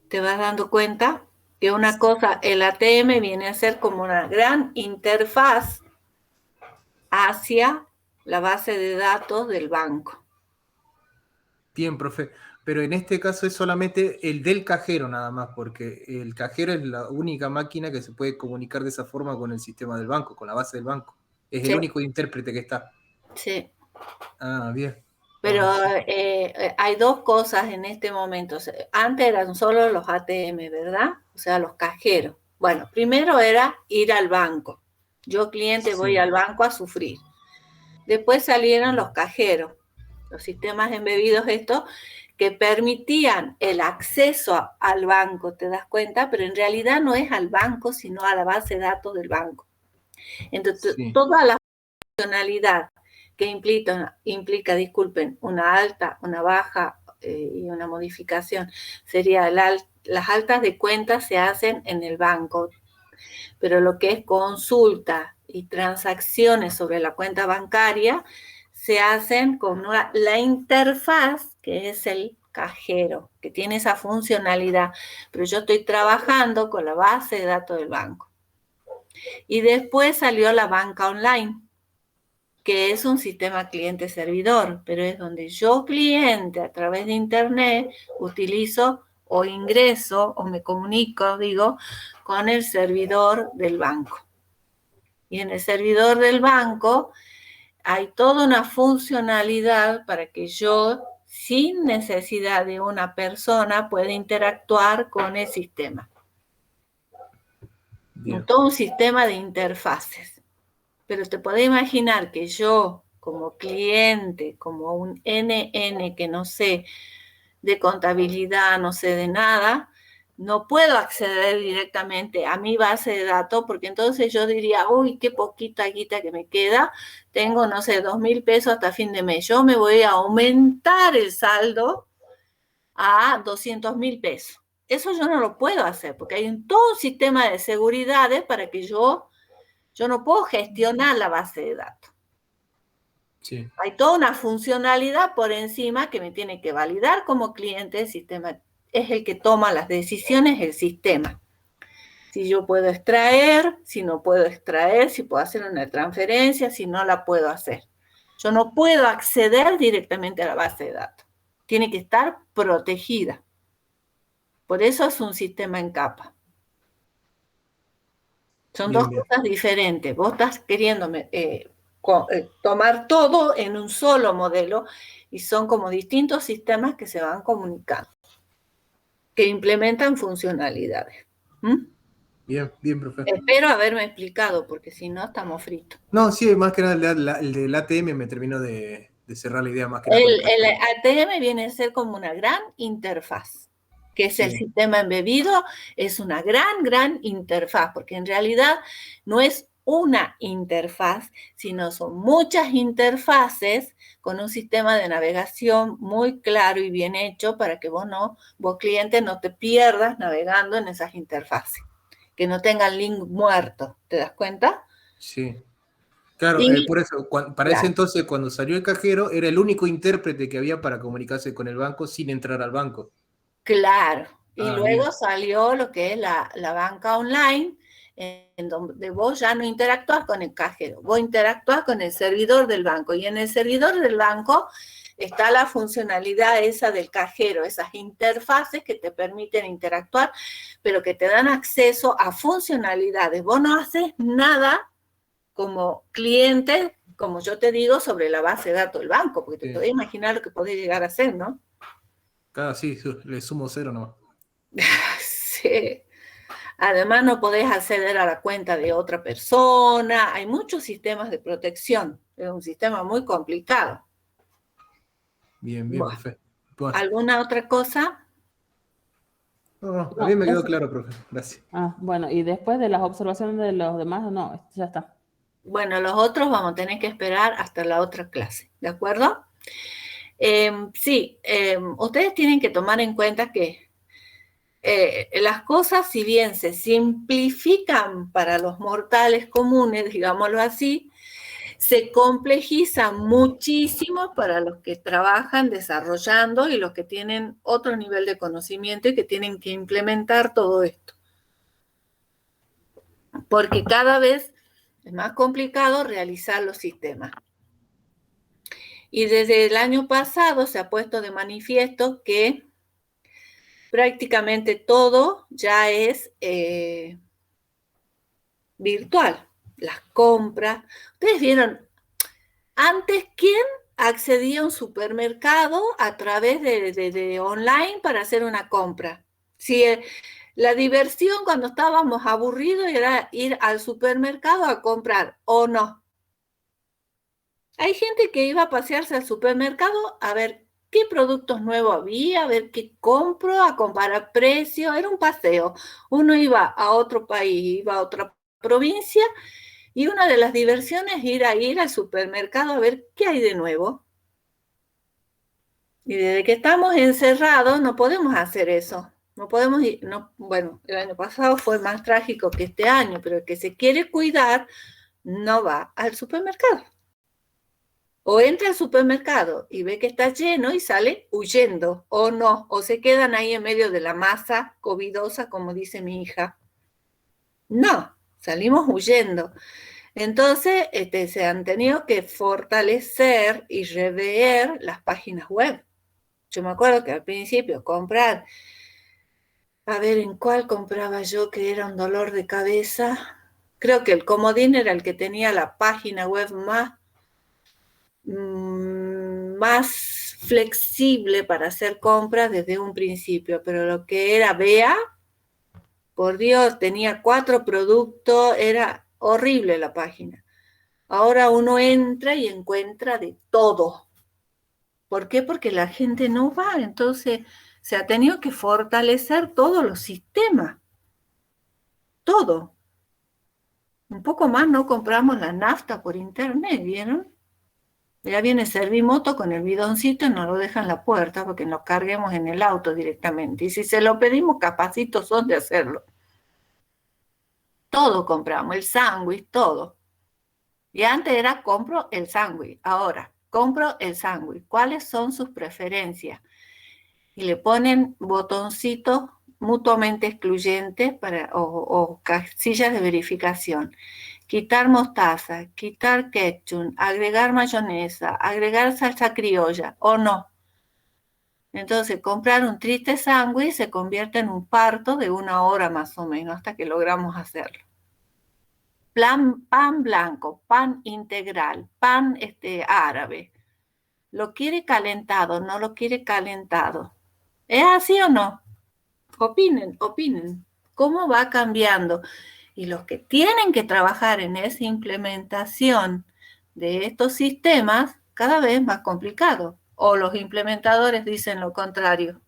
¿Te vas dando cuenta? Que una cosa, el ATM viene a ser como una gran interfaz hacia la base de datos del banco. Bien, profe. Pero en este caso es solamente el del cajero nada más, porque el cajero es la única máquina que se puede comunicar de esa forma con el sistema del banco, con la base del banco. Es Sí. el único intérprete que está. Sí. Ah, bien. Pero hay dos cosas en este momento. Antes eran solo los ATM, ¿verdad? O sea, los cajeros. Bueno, primero era ir al banco. Yo, cliente, voy al banco a sufrir. Después salieron los cajeros, los sistemas embebidos estos, que permitían el acceso al banco, ¿te das cuenta? Pero en realidad no es al banco, sino a la base de datos del banco. Entonces, toda la funcionalidad que implica, disculpen, una alta, una baja y una modificación, sería las altas de cuentas se hacen en el banco, pero lo que es consulta y transacciones sobre la cuenta bancaria se hacen con la interfaz, que es el cajero, que tiene esa funcionalidad, pero yo estoy trabajando con la base de datos del banco. Y después salió la banca online, que es un sistema cliente-servidor, pero es donde yo, cliente, a través de internet, utilizo o ingreso o me comunico, con el servidor del banco. Y en el servidor del banco hay toda una funcionalidad para que yo, sin necesidad de una persona, pueda interactuar con el sistema. Todo un sistema de interfaces. Pero te podés imaginar que yo, como cliente, como un NN que no sé de contabilidad, no sé de nada, no puedo acceder directamente a mi base de datos, porque entonces yo diría, uy, qué poquita guita que me queda, tengo, no sé, 2.000 pesos hasta fin de mes, yo me voy a aumentar el saldo a 200.000 pesos. Eso yo no lo puedo hacer, porque hay todo un sistema de seguridades para que yo no puedo gestionar la base de datos. Sí. Hay toda una funcionalidad por encima que me tiene que validar como cliente. El sistema es el que toma las decisiones, el sistema. Si yo puedo extraer, si no puedo extraer, si puedo hacer una transferencia, si no la puedo hacer. Yo no puedo acceder directamente a la base de datos. Tiene que estar protegida. Por eso es un sistema en capa. Son dos cosas diferentes. Vos estás queriendo tomar todo en un solo modelo y son como distintos sistemas que se van comunicando, que implementan funcionalidades. Bien, profe. Espero haberme explicado, porque si no, estamos fritos. No, sí, más que nada el del ATM me terminó de cerrar la idea más que nada. El ATM viene a ser como una gran interfaz, que es el sistema embebido, es una gran interfaz, porque en realidad no es una interfaz, sino son muchas interfaces con un sistema de navegación muy claro y bien hecho para que vos cliente, no te pierdas navegando en esas interfaces, que no tengan link muerto, ¿te das cuenta? Sí. Claro, Y, por eso, para ese claro, entonces, cuando salió el cajero, era el único intérprete que había para comunicarse con el banco sin entrar al banco. claro. Y Ah, luego bien. salió lo que es la banca online, en donde vos ya no interactúas con el cajero, vos interactúas con el servidor del banco. Y en el servidor del banco está la funcionalidad esa del cajero, esas interfaces que te permiten interactuar, pero que te dan acceso a funcionalidades. Vos no haces nada como cliente, como yo te digo, sobre la base de datos del banco, porque te Sí. podés imaginar lo que podés llegar a hacer, ¿no? Cada sí, le sumo 0 nomás. Sí. Además, no podés acceder a la cuenta de otra persona. Hay muchos sistemas de protección. Es un sistema muy complicado. Bien, bien, Bueno, profe. Bueno, ¿alguna otra cosa? no, a mí No, me quedó claro, profe. Gracias. bueno, y después de las observaciones de los demás, no, ya está. Bueno, los otros vamos a tener que esperar hasta la otra clase, ¿de acuerdo? Sí, ustedes tienen que tomar en cuenta que las cosas, si bien se simplifican para los mortales comunes, digámoslo así, se complejiza muchísimo para los que trabajan desarrollando y los que tienen otro nivel de conocimiento y que tienen que implementar todo esto. Porque cada vez es más complicado realizar los sistemas. Y desde el año pasado se ha puesto de manifiesto que prácticamente todo ya es virtual. Las compras. Ustedes vieron, antes, ¿quién accedía a un supermercado a través de online para hacer una compra? Si la diversión cuando estábamos aburridos era ir al supermercado a comprar, ¿o no? Hay gente que iba a pasearse al supermercado a ver qué productos nuevos había, a ver qué compro, a comparar precios. Era un paseo. Uno iba a otro país, iba a otra provincia, y una de las diversiones era ir al supermercado a ver qué hay de nuevo. Y desde que estamos encerrados no podemos hacer eso. No podemos ir, no, bueno, el año pasado fue más trágico que este año, pero el que se quiere cuidar no va al supermercado. O entra al supermercado y ve que está lleno y sale huyendo, o no, o se quedan ahí en medio de la masa covidosa, como dice mi hija. No, salimos huyendo. Entonces, se han tenido que fortalecer y rever las páginas web. Yo me acuerdo que al principio comprar, a ver en cuál compraba yo, que era un dolor de cabeza. Creo que el Comodín era el que tenía la página web más flexible para hacer compras desde un principio, pero lo que era Bea, por Dios, tenía 4 productos, era horrible la página. Ahora uno entra y encuentra de todo. ¿Por qué? Porque la gente no va, entonces se ha tenido que fortalecer todos los sistemas, todo. Un poco más no compramos la nafta por internet, ¿vieron? Ya viene Servimoto con el bidoncito y nos lo deja en la puerta porque nos carguemos en el auto directamente. Y si se lo pedimos, capacitos son de hacerlo. Todo compramos, el sándwich, todo. Y antes era compro el sándwich, ahora compro el sándwich. ¿Cuáles son sus preferencias? Y le ponen botoncitos mutuamente excluyentes o casillas de verificación. Quitar mostaza, quitar ketchup, agregar mayonesa, agregar salsa criolla o no. Entonces, comprar un triste sándwich se convierte en un parto de 1 hora más o menos hasta que logramos hacerlo. Pan blanco, pan integral, pan árabe. ¿Lo quiere calentado? ¿No lo quiere calentado? ¿Es así o no? Opinen, opinen. ¿Cómo va cambiando? Y los que tienen que trabajar en esa implementación de estos sistemas, cada vez más complicado. O los implementadores dicen lo contrario.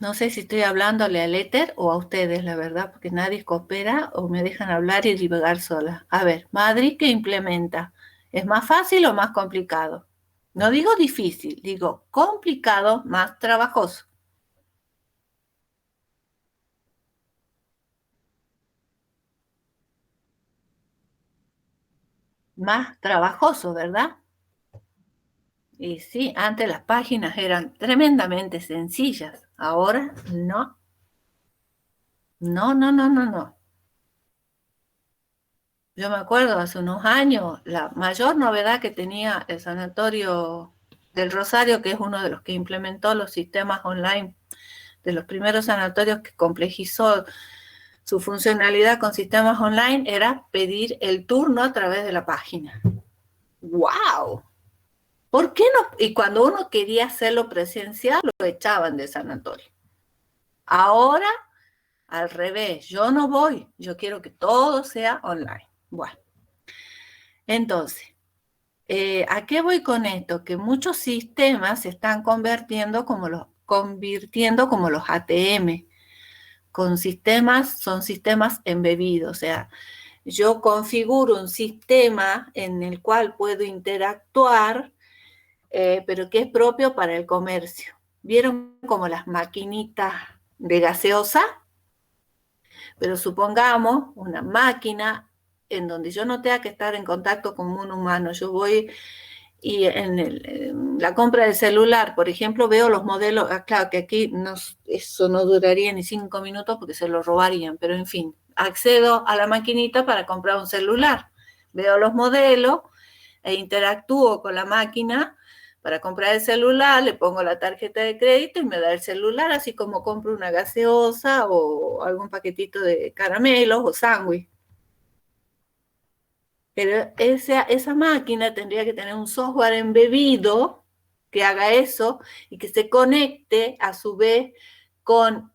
No sé si estoy hablándole al éter o a ustedes, la verdad, porque nadie coopera o me dejan hablar y divagar sola. A ver, Madrid, ¿qué implementa? ¿Es más fácil o más complicado? No digo difícil, digo complicado, más trabajoso. Más trabajoso, ¿verdad? Y sí, antes las páginas eran tremendamente sencillas. Ahora no. No, no, no, no, no. Yo me acuerdo hace unos años, la mayor novedad que tenía el Sanatorio del Rosario, que es uno de los que implementó los sistemas online, de los primeros sanatorios que complejizó su funcionalidad con sistemas online, era pedir el turno a través de la página. ¡Wow! ¿Por qué no? Y cuando uno quería hacerlo presencial, lo echaban del sanatorio. Ahora, al revés, yo no voy, yo quiero que todo sea online. Bueno, entonces, ¿a qué voy con esto? Que muchos sistemas se están convirtiendo como los ATM, son sistemas embebidos, o sea, yo configuro un sistema en el cual puedo interactuar, pero que es propio para el comercio. ¿Vieron como las maquinitas de gaseosa? Pero supongamos una máquina en donde yo no tenga que estar en contacto con un humano. Yo voy y en la compra del celular, por ejemplo, veo los modelos. Claro que aquí eso no duraría ni 5 minutos porque se lo robarían, pero en fin, accedo a la maquinita para comprar un celular. Veo los modelos e interactúo con la máquina para comprar el celular, le pongo la tarjeta de crédito y me da el celular, así como compro una gaseosa o algún paquetito de caramelos o sándwich. Pero esa máquina tendría que tener un software embebido que haga eso y que se conecte a su vez con,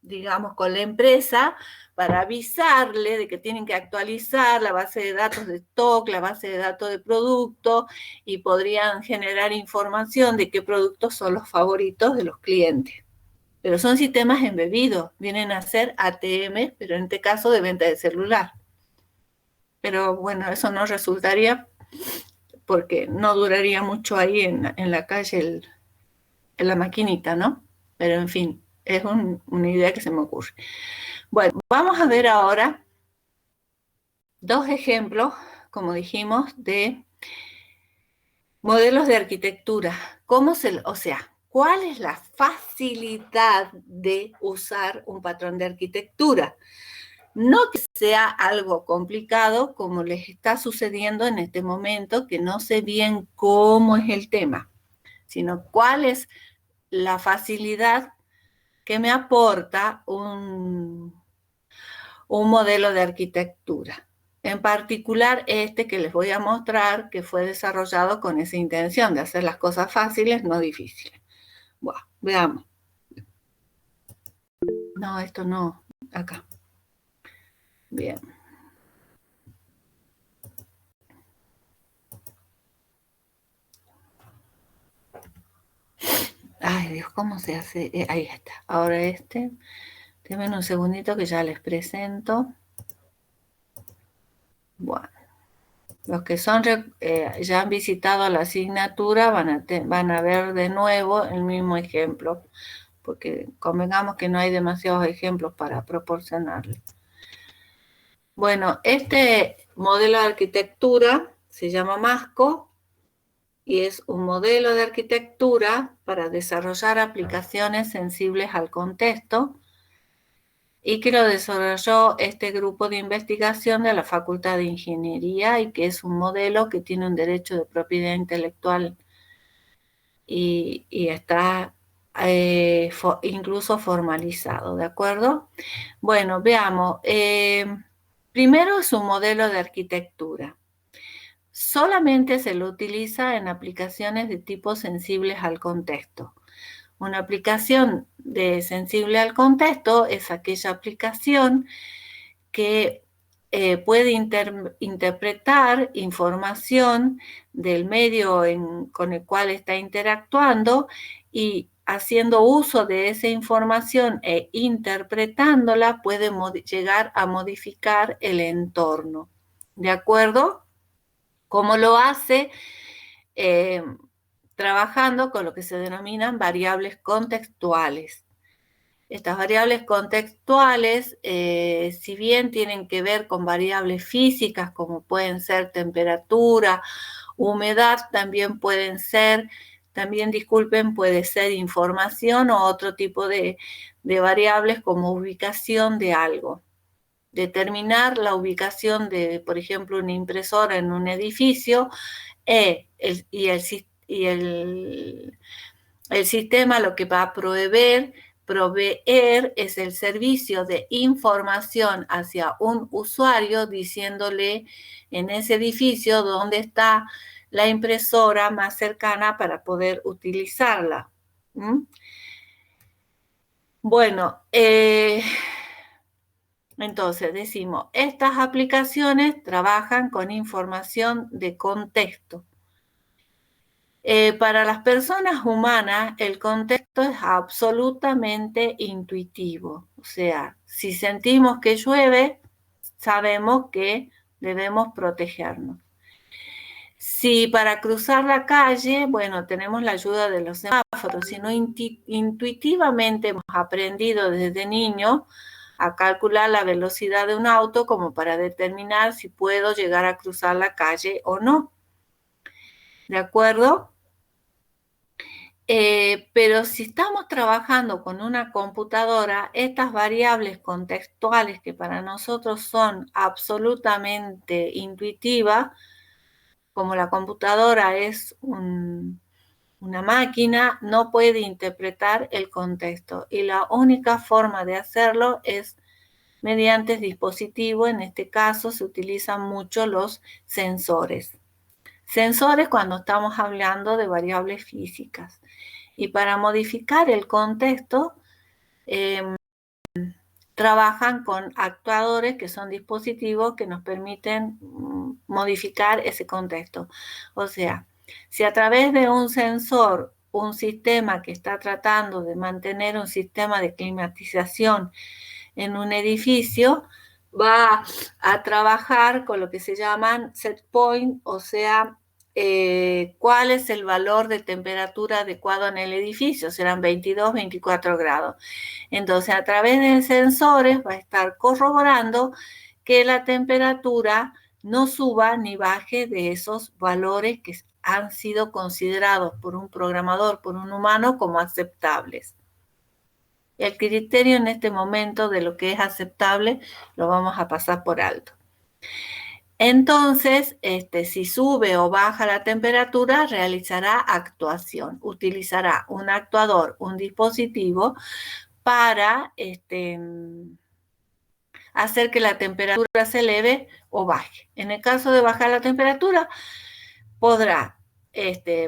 digamos, con la empresa para avisarle de que tienen que actualizar la base de datos de stock, la base de datos de producto, y podrían generar información de qué productos son los favoritos de los clientes. Pero son sistemas embebidos, vienen a ser ATM, pero en este caso de venta de celular. Pero bueno, eso no resultaría porque no duraría mucho ahí en la calle en la maquinita, ¿no? Pero en fin, es una idea que se me ocurre. Bueno, vamos a ver ahora 2 ejemplos, como dijimos, de modelos de arquitectura. O sea, ¿cuál es la facilidad de usar un patrón de arquitectura? No que sea algo complicado como les está sucediendo en este momento, que no sé bien cómo es el tema, sino cuál es la facilidad que me aporta un modelo de arquitectura. En particular este que les voy a mostrar, que fue desarrollado con esa intención de hacer las cosas fáciles, no difíciles. Bueno, veamos. No, esto no, acá. Bien. Ay, Dios, ¿cómo se hace? Ahí está. Ahora denme un segundito que ya les presento. Bueno, los que ya han visitado la asignatura van a ver de nuevo el mismo ejemplo, porque convengamos que no hay demasiados ejemplos para proporcionarles. Bueno, este modelo de arquitectura se llama MASCO y es un modelo de arquitectura para desarrollar aplicaciones sensibles al contexto, y que lo desarrolló este grupo de investigación de la Facultad de Ingeniería, y que es un modelo que tiene un derecho de propiedad intelectual y está incluso formalizado, ¿de acuerdo? Bueno, veamos. Primero es un modelo de arquitectura. Solamente se lo utiliza en aplicaciones de tipo sensibles al contexto. Una aplicación sensible al contexto es aquella aplicación que puede interpretar información del medio con el cual está interactuando y haciendo uso de esa información e interpretándola, puede llegar a modificar el entorno. ¿De acuerdo? ¿Cómo lo hace? Trabajando con lo que se denominan variables contextuales. Estas variables contextuales, si bien tienen que ver con variables físicas, como pueden ser temperatura, humedad, también pueden ser, puede ser información o otro tipo de variables como ubicación de algo. Determinar la ubicación de, por ejemplo, una impresora en un edificio y el sistema lo que va a proveer es el servicio de información hacia un usuario diciéndole en ese edificio dónde está la impresora más cercana para poder utilizarla. Bueno, entonces decimos, estas aplicaciones trabajan con información de contexto. Para las personas humanas, el contexto es absolutamente intuitivo. O sea, si sentimos que llueve, sabemos que debemos protegernos. Si para cruzar la calle, bueno, tenemos la ayuda de los semáforos, sino intuitivamente hemos aprendido desde niño a calcular la velocidad de un auto como para determinar si puedo llegar a cruzar la calle o no. ¿De acuerdo? Pero si estamos trabajando con una computadora, estas variables contextuales que para nosotros son absolutamente intuitivas, como la computadora es una máquina, no puede interpretar el contexto. Y la única forma de hacerlo es mediante dispositivos. En este caso se utilizan mucho los sensores. Sensores cuando estamos hablando de variables físicas. Y para modificar el contexto, trabajan con actuadores que son dispositivos que nos permiten modificar ese contexto. O sea, si a través de un sensor, un sistema que está tratando de mantener un sistema de climatización en un edificio, va a trabajar con lo que se llaman set point, o sea, cuál es el valor de temperatura adecuado en el edificio, serán 22, 24 grados. Entonces, a través de sensores va a estar corroborando que la temperatura no suba ni baje de esos valores que han sido considerados por un programador, por un humano, como aceptables. El criterio en este momento de lo que es aceptable lo vamos a pasar por alto. Entonces, si sube o baja la temperatura, realizará actuación. Utilizará un actuador, un dispositivo para hacer que la temperatura se eleve o baje. En el caso de bajar la temperatura, podrá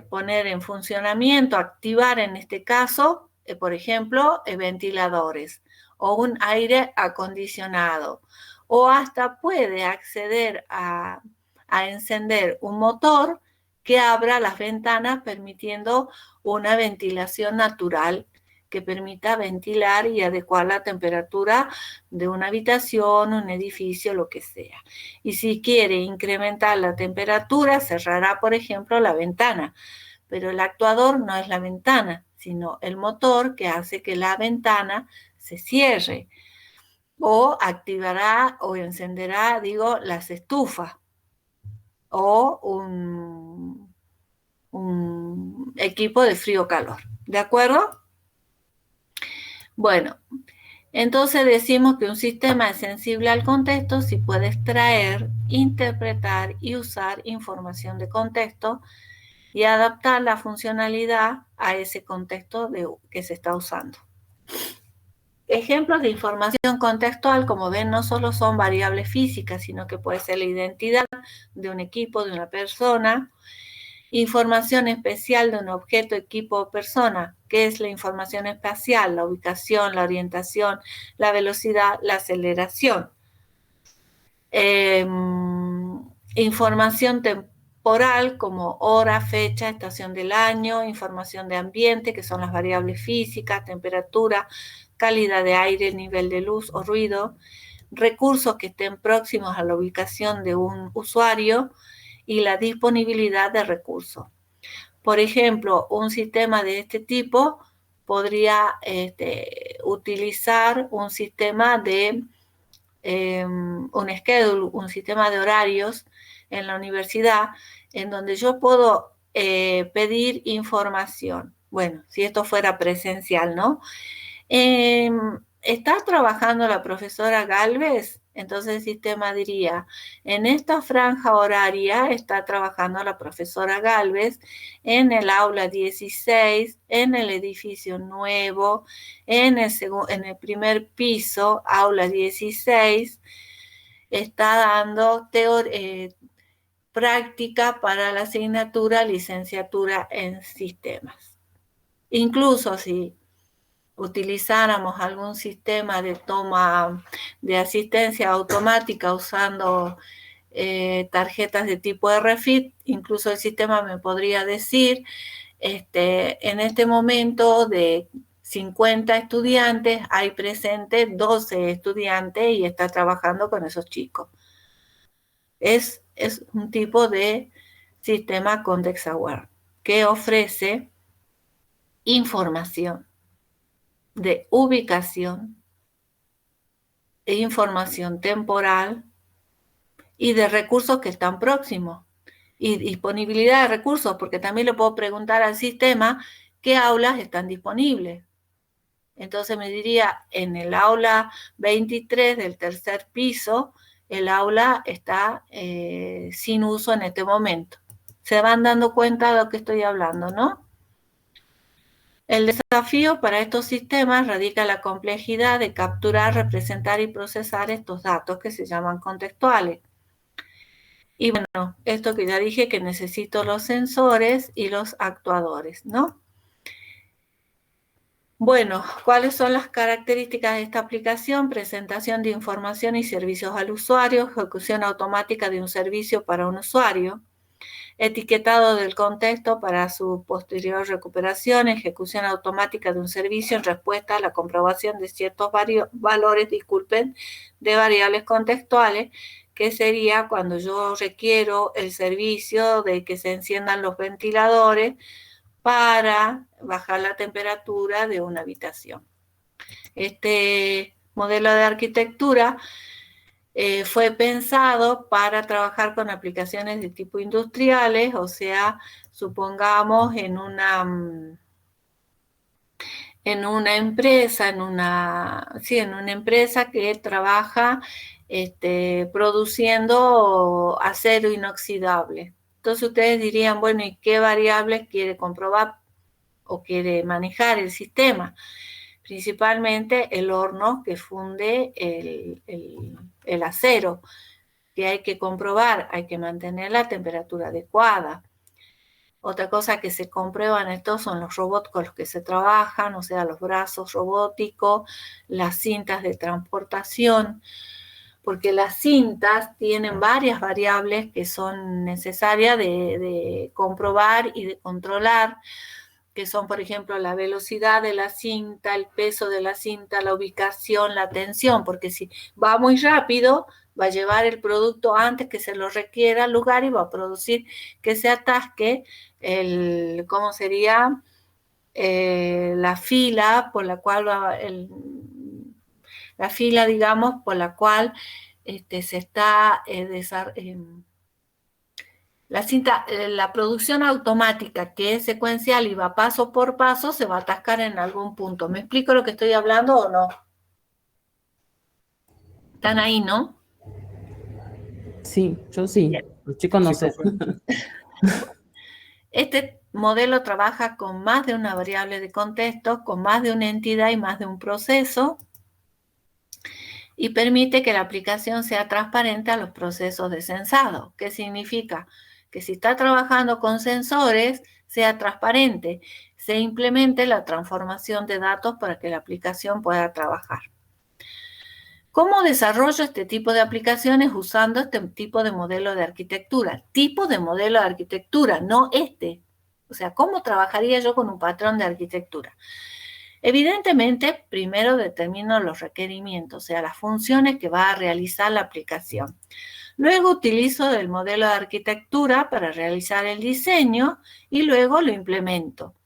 poner en funcionamiento, activar en este caso, por ejemplo, ventiladores o un aire acondicionado, o hasta puede acceder a encender un motor que abra las ventanas permitiendo una ventilación natural que permita ventilar y adecuar la temperatura de una habitación, un edificio, lo que sea. Y si quiere incrementar la temperatura, cerrará, por ejemplo, la ventana. Pero el actuador no es la ventana, sino el motor que hace que la ventana se cierre. O activará o encenderá, las estufas. O un equipo de frío-calor. ¿De acuerdo? Bueno, entonces decimos que un sistema es sensible al contexto si puede extraer, interpretar y usar información de contexto y adaptar la funcionalidad a ese contexto que se está usando. Ejemplos de información contextual, como ven, no solo son variables físicas, sino que puede ser la identidad de un equipo, de una persona, información especial de un objeto, equipo o persona. ¿Qué es la información espacial? La ubicación, la orientación, la velocidad, la aceleración. Información temporal como hora, fecha, estación del año, información de ambiente, que son las variables físicas, temperatura, calidad de aire, nivel de luz o ruido, recursos que estén próximos a la ubicación de un usuario y la disponibilidad de recursos. Por ejemplo, un sistema de este tipo podría utilizar un sistema de un schedule, un sistema de horarios en la universidad, en donde yo puedo pedir información. Bueno, si esto fuera presencial, ¿no? ¿Está trabajando la profesora Galvez? Entonces el sistema diría, en esta franja horaria está trabajando la profesora Galvez en el aula 16, en el edificio nuevo, en el primer piso, aula 16, está dando práctica para la asignatura licenciatura en sistemas. Incluso si utilizáramos algún sistema de toma de asistencia automática usando tarjetas de tipo RFID, incluso el sistema me podría decir, en este momento de 50 estudiantes, hay presentes 12 estudiantes y está trabajando con esos chicos. Es un tipo de sistema Context Aware que ofrece información de ubicación, de información temporal y de recursos que están próximos. Y disponibilidad de recursos, porque también le puedo preguntar al sistema qué aulas están disponibles. Entonces me diría, en el aula 23 del tercer piso, el aula está sin uso en este momento. Se van dando cuenta de lo que estoy hablando, ¿no? El desafío para estos sistemas radica en la complejidad de capturar, representar y procesar estos datos que se llaman contextuales. Y bueno, esto que ya dije que necesito los sensores y los actuadores, ¿no? Bueno, ¿cuáles son las características de esta aplicación? Presentación de información y servicios al usuario, ejecución automática de un servicio para un usuario, etiquetado del contexto para su posterior recuperación, ejecución automática de un servicio en respuesta a la comprobación de ciertos valores, de variables contextuales, que sería cuando yo requiero el servicio de que se enciendan los ventiladores para bajar la temperatura de una habitación. Este modelo de arquitectura fue pensado para trabajar con aplicaciones de tipo industriales, o sea, supongamos en una empresa, en una empresa que trabaja produciendo acero inoxidable. Entonces ustedes dirían, bueno, ¿y qué variables quiere comprobar o quiere manejar el sistema? Principalmente el horno que funde el acero, que hay que comprobar, hay que mantener la temperatura adecuada. Otra cosa que se comprueban estos son los robots con los que se trabajan, o sea, los brazos robóticos, las cintas de transportación, porque las cintas tienen varias variables que son necesarias de comprobar y de controlar, que son, por ejemplo, la velocidad de la cinta, el peso de la cinta, la ubicación, la tensión, porque si va muy rápido, va a llevar el producto antes que se lo requiera al lugar y va a producir que se atasque ¿cómo sería? La fila por la cual la fila, digamos, por la cual se está la cinta, la producción automática, que es secuencial y va paso por paso, se va a atascar en algún punto. ¿Me explico lo que estoy hablando o no? ¿Están ahí, no? Sí, yo sí. Bien. Los chicos no Sí, sé. profe. Este modelo trabaja con más de una variable de contexto, con más de una entidad y más de un proceso, y permite que la aplicación sea transparente a los procesos de sensado. ¿Qué significa? Que si está trabajando con sensores, sea transparente, se implemente la transformación de datos para que la aplicación pueda trabajar. ¿Cómo desarrollo este tipo de aplicaciones usando este tipo de modelo de arquitectura? Tipo de modelo de arquitectura, no este. O sea, ¿cómo trabajaría yo con un patrón de arquitectura? Evidentemente, primero determino los requerimientos, o sea, las funciones que va a realizar la aplicación. Luego utilizo el modelo de arquitectura para realizar el diseño y luego lo implemento,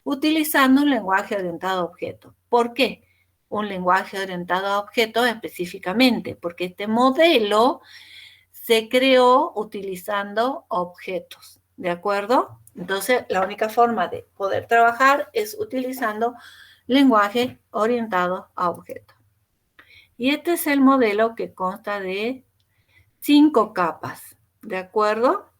utilizando un lenguaje orientado a objetos. ¿Por qué? Un lenguaje orientado a objetos específicamente, porque este modelo se creó utilizando objetos, ¿de acuerdo? Entonces, la única forma de poder trabajar es utilizando lenguaje orientado a objetos. Y este es el modelo que consta de 5 capas, ¿de acuerdo?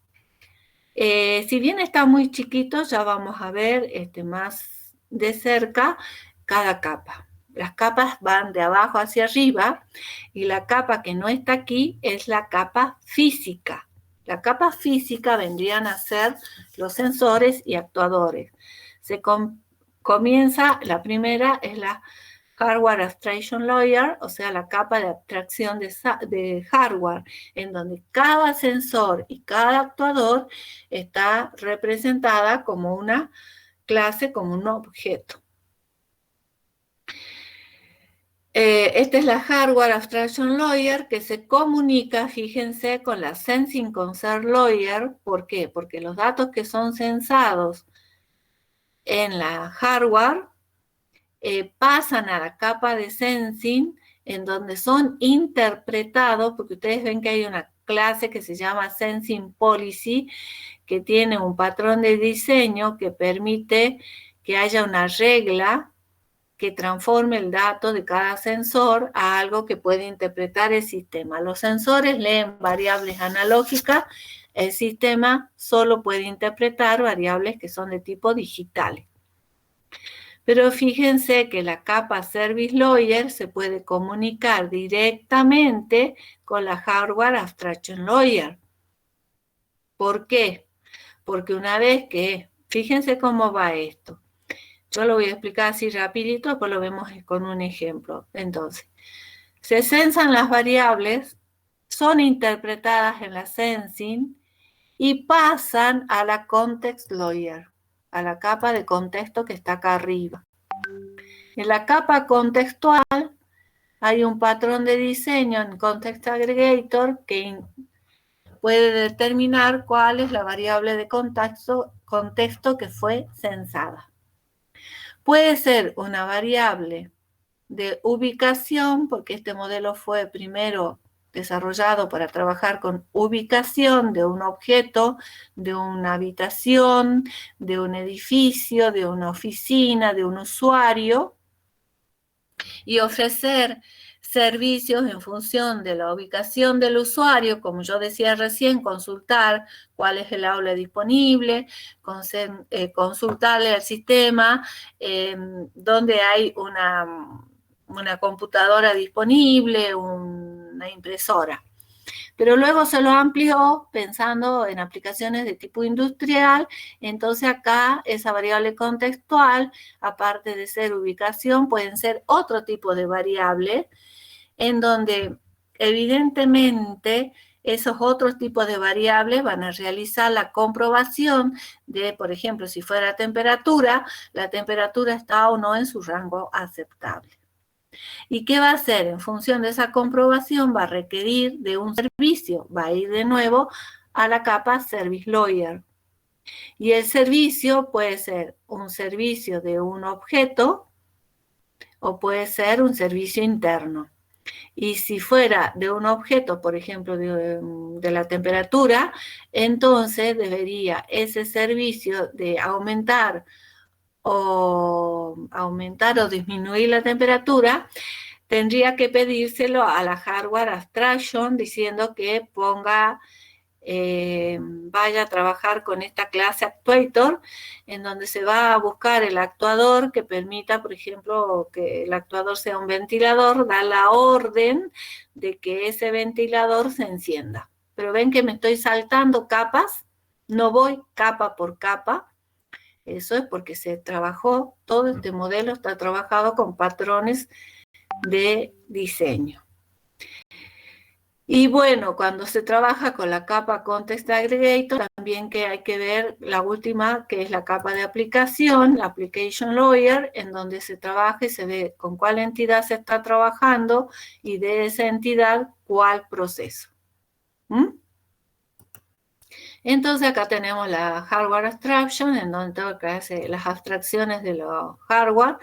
Si bien está muy chiquito, ya vamos a ver más de cerca cada capa. Las capas van de abajo hacia arriba y la capa que no está aquí es la capa física. La capa física vendrían a ser los sensores y actuadores. Comienza, la primera es la Hardware Abstraction Layer, o sea, la capa de abstracción de hardware, en donde cada sensor y cada actuador está representada como una clase, como un objeto. Esta es la Hardware Abstraction Layer que se comunica, fíjense, con la Sensing Concern Layer. ¿Por qué? Porque los datos que son censados en la hardware pasan a la capa de sensing, en donde son interpretados, porque ustedes ven que hay una clase que se llama Sensing Policy, que tiene un patrón de diseño que permite que haya una regla que transforme el dato de cada sensor a algo que puede interpretar el sistema. Los sensores leen variables analógicas, el sistema solo puede interpretar variables que son de tipo digital. Pero fíjense que la capa Service Layer se puede comunicar directamente con la Hardware Abstraction Layer. ¿Por qué? Porque una vez que, fíjense cómo va esto. Yo lo voy a explicar así rapidito, después lo vemos con un ejemplo. Entonces, se censan las variables, son interpretadas en la sensing y pasan a la Context Layer, a la capa de contexto que está acá arriba. En la capa contextual hay un patrón de diseño en Context Aggregator que puede determinar cuál es la variable de contexto que fue censada. Puede ser una variable de ubicación, porque este modelo fue primero desarrollado para trabajar con ubicación de un objeto, de una habitación, de un edificio, de una oficina, de un usuario, y ofrecer servicios en función de la ubicación del usuario, como yo decía recién, consultar cuál es el aula disponible, consultarle al sistema donde hay una computadora disponible, una impresora. Pero luego se lo amplió pensando en aplicaciones de tipo industrial, entonces acá esa variable contextual, aparte de ser ubicación, pueden ser otro tipo de variables, en donde evidentemente esos otros tipos de variables van a realizar la comprobación de, por ejemplo, si fuera la temperatura está o no en su rango aceptable. ¿Y qué va a hacer? En función de esa comprobación va a requerir de un servicio, va a ir de nuevo a la capa Service Layer. Y el servicio puede ser un servicio de un objeto o puede ser un servicio interno. Y si fuera de un objeto, por ejemplo, de la temperatura, entonces debería ese servicio de aumentar o disminuir la temperatura, tendría que pedírselo a la Hardware Abstraction diciendo que ponga, vaya a trabajar con esta clase Actuator, en donde se va a buscar el actuador que permita, por ejemplo, que el actuador sea un ventilador, da la orden de que ese ventilador se encienda. Pero ven que me estoy saltando capas, no voy capa por capa. Eso es porque se trabajó, todo este modelo está trabajado con patrones de diseño. Y bueno, cuando se trabaja con la capa Context Aggregator, también que hay que ver la última, que es la capa de aplicación, la Application Lawyer, en donde se trabaja y se ve con cuál entidad se está trabajando y de esa entidad cuál proceso. ¿Mm? Entonces acá tenemos la Hardware Abstraction, en donde tengo que hacer las abstracciones de los hardware,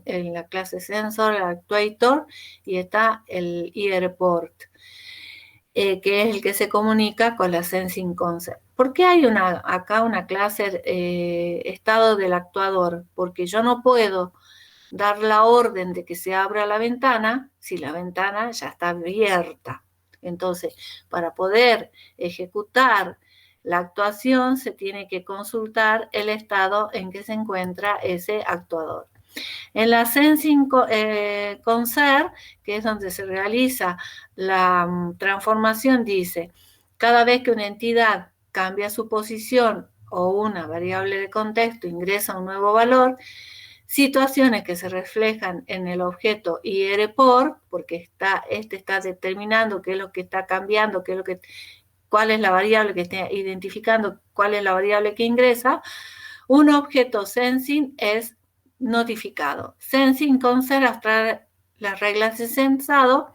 en la clase Sensor, el Actuator, y está el eReport. Que es el que se comunica con la Sensing Concept. ¿Por qué hay acá una clase estado del actuador? Porque yo no puedo dar la orden de que se abra la ventana si la ventana ya está abierta. Entonces, para poder ejecutar la actuación se tiene que consultar el estado en que se encuentra ese actuador. En la Sensing Concert, que es donde se realiza la transformación, dice, cada vez que una entidad cambia su posición o una variable de contexto ingresa un nuevo valor, situaciones que se reflejan en el objeto eReport, porque este está determinando qué es lo que está cambiando, cuál es la variable que está identificando, cuál es la variable que ingresa. Un objeto sensing es notificado. Sensing Concert abstrae las reglas de censado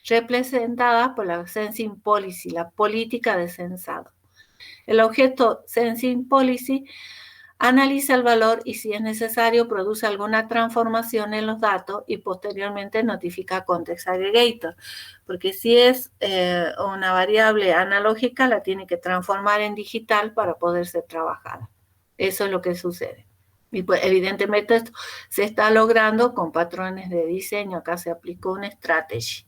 representadas por la Sensing Policy, la política de censado. El objeto Sensing Policy analiza el valor y si es necesario produce alguna transformación en los datos y posteriormente notifica a Context Aggregator. Porque si es una variable analógica, la tiene que transformar en digital para poder ser trabajada. Eso es lo que sucede. Y pues evidentemente esto se está logrando con patrones de diseño. Acá se aplicó una strategy.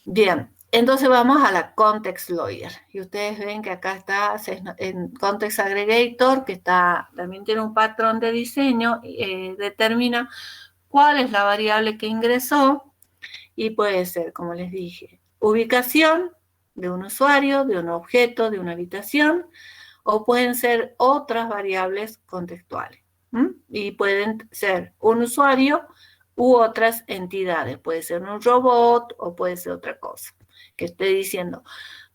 Bien, entonces vamos a la Context Lawyer. Y ustedes ven que acá está en Context Aggregator, que también tiene un patrón de diseño, determina cuál es la variable que ingresó y puede ser, como les dije, ubicación de un usuario, de un objeto, de una habitación, o pueden ser otras variables contextuales. Y pueden ser un usuario u otras entidades. Puede ser un robot o puede ser otra cosa. Que esté diciendo,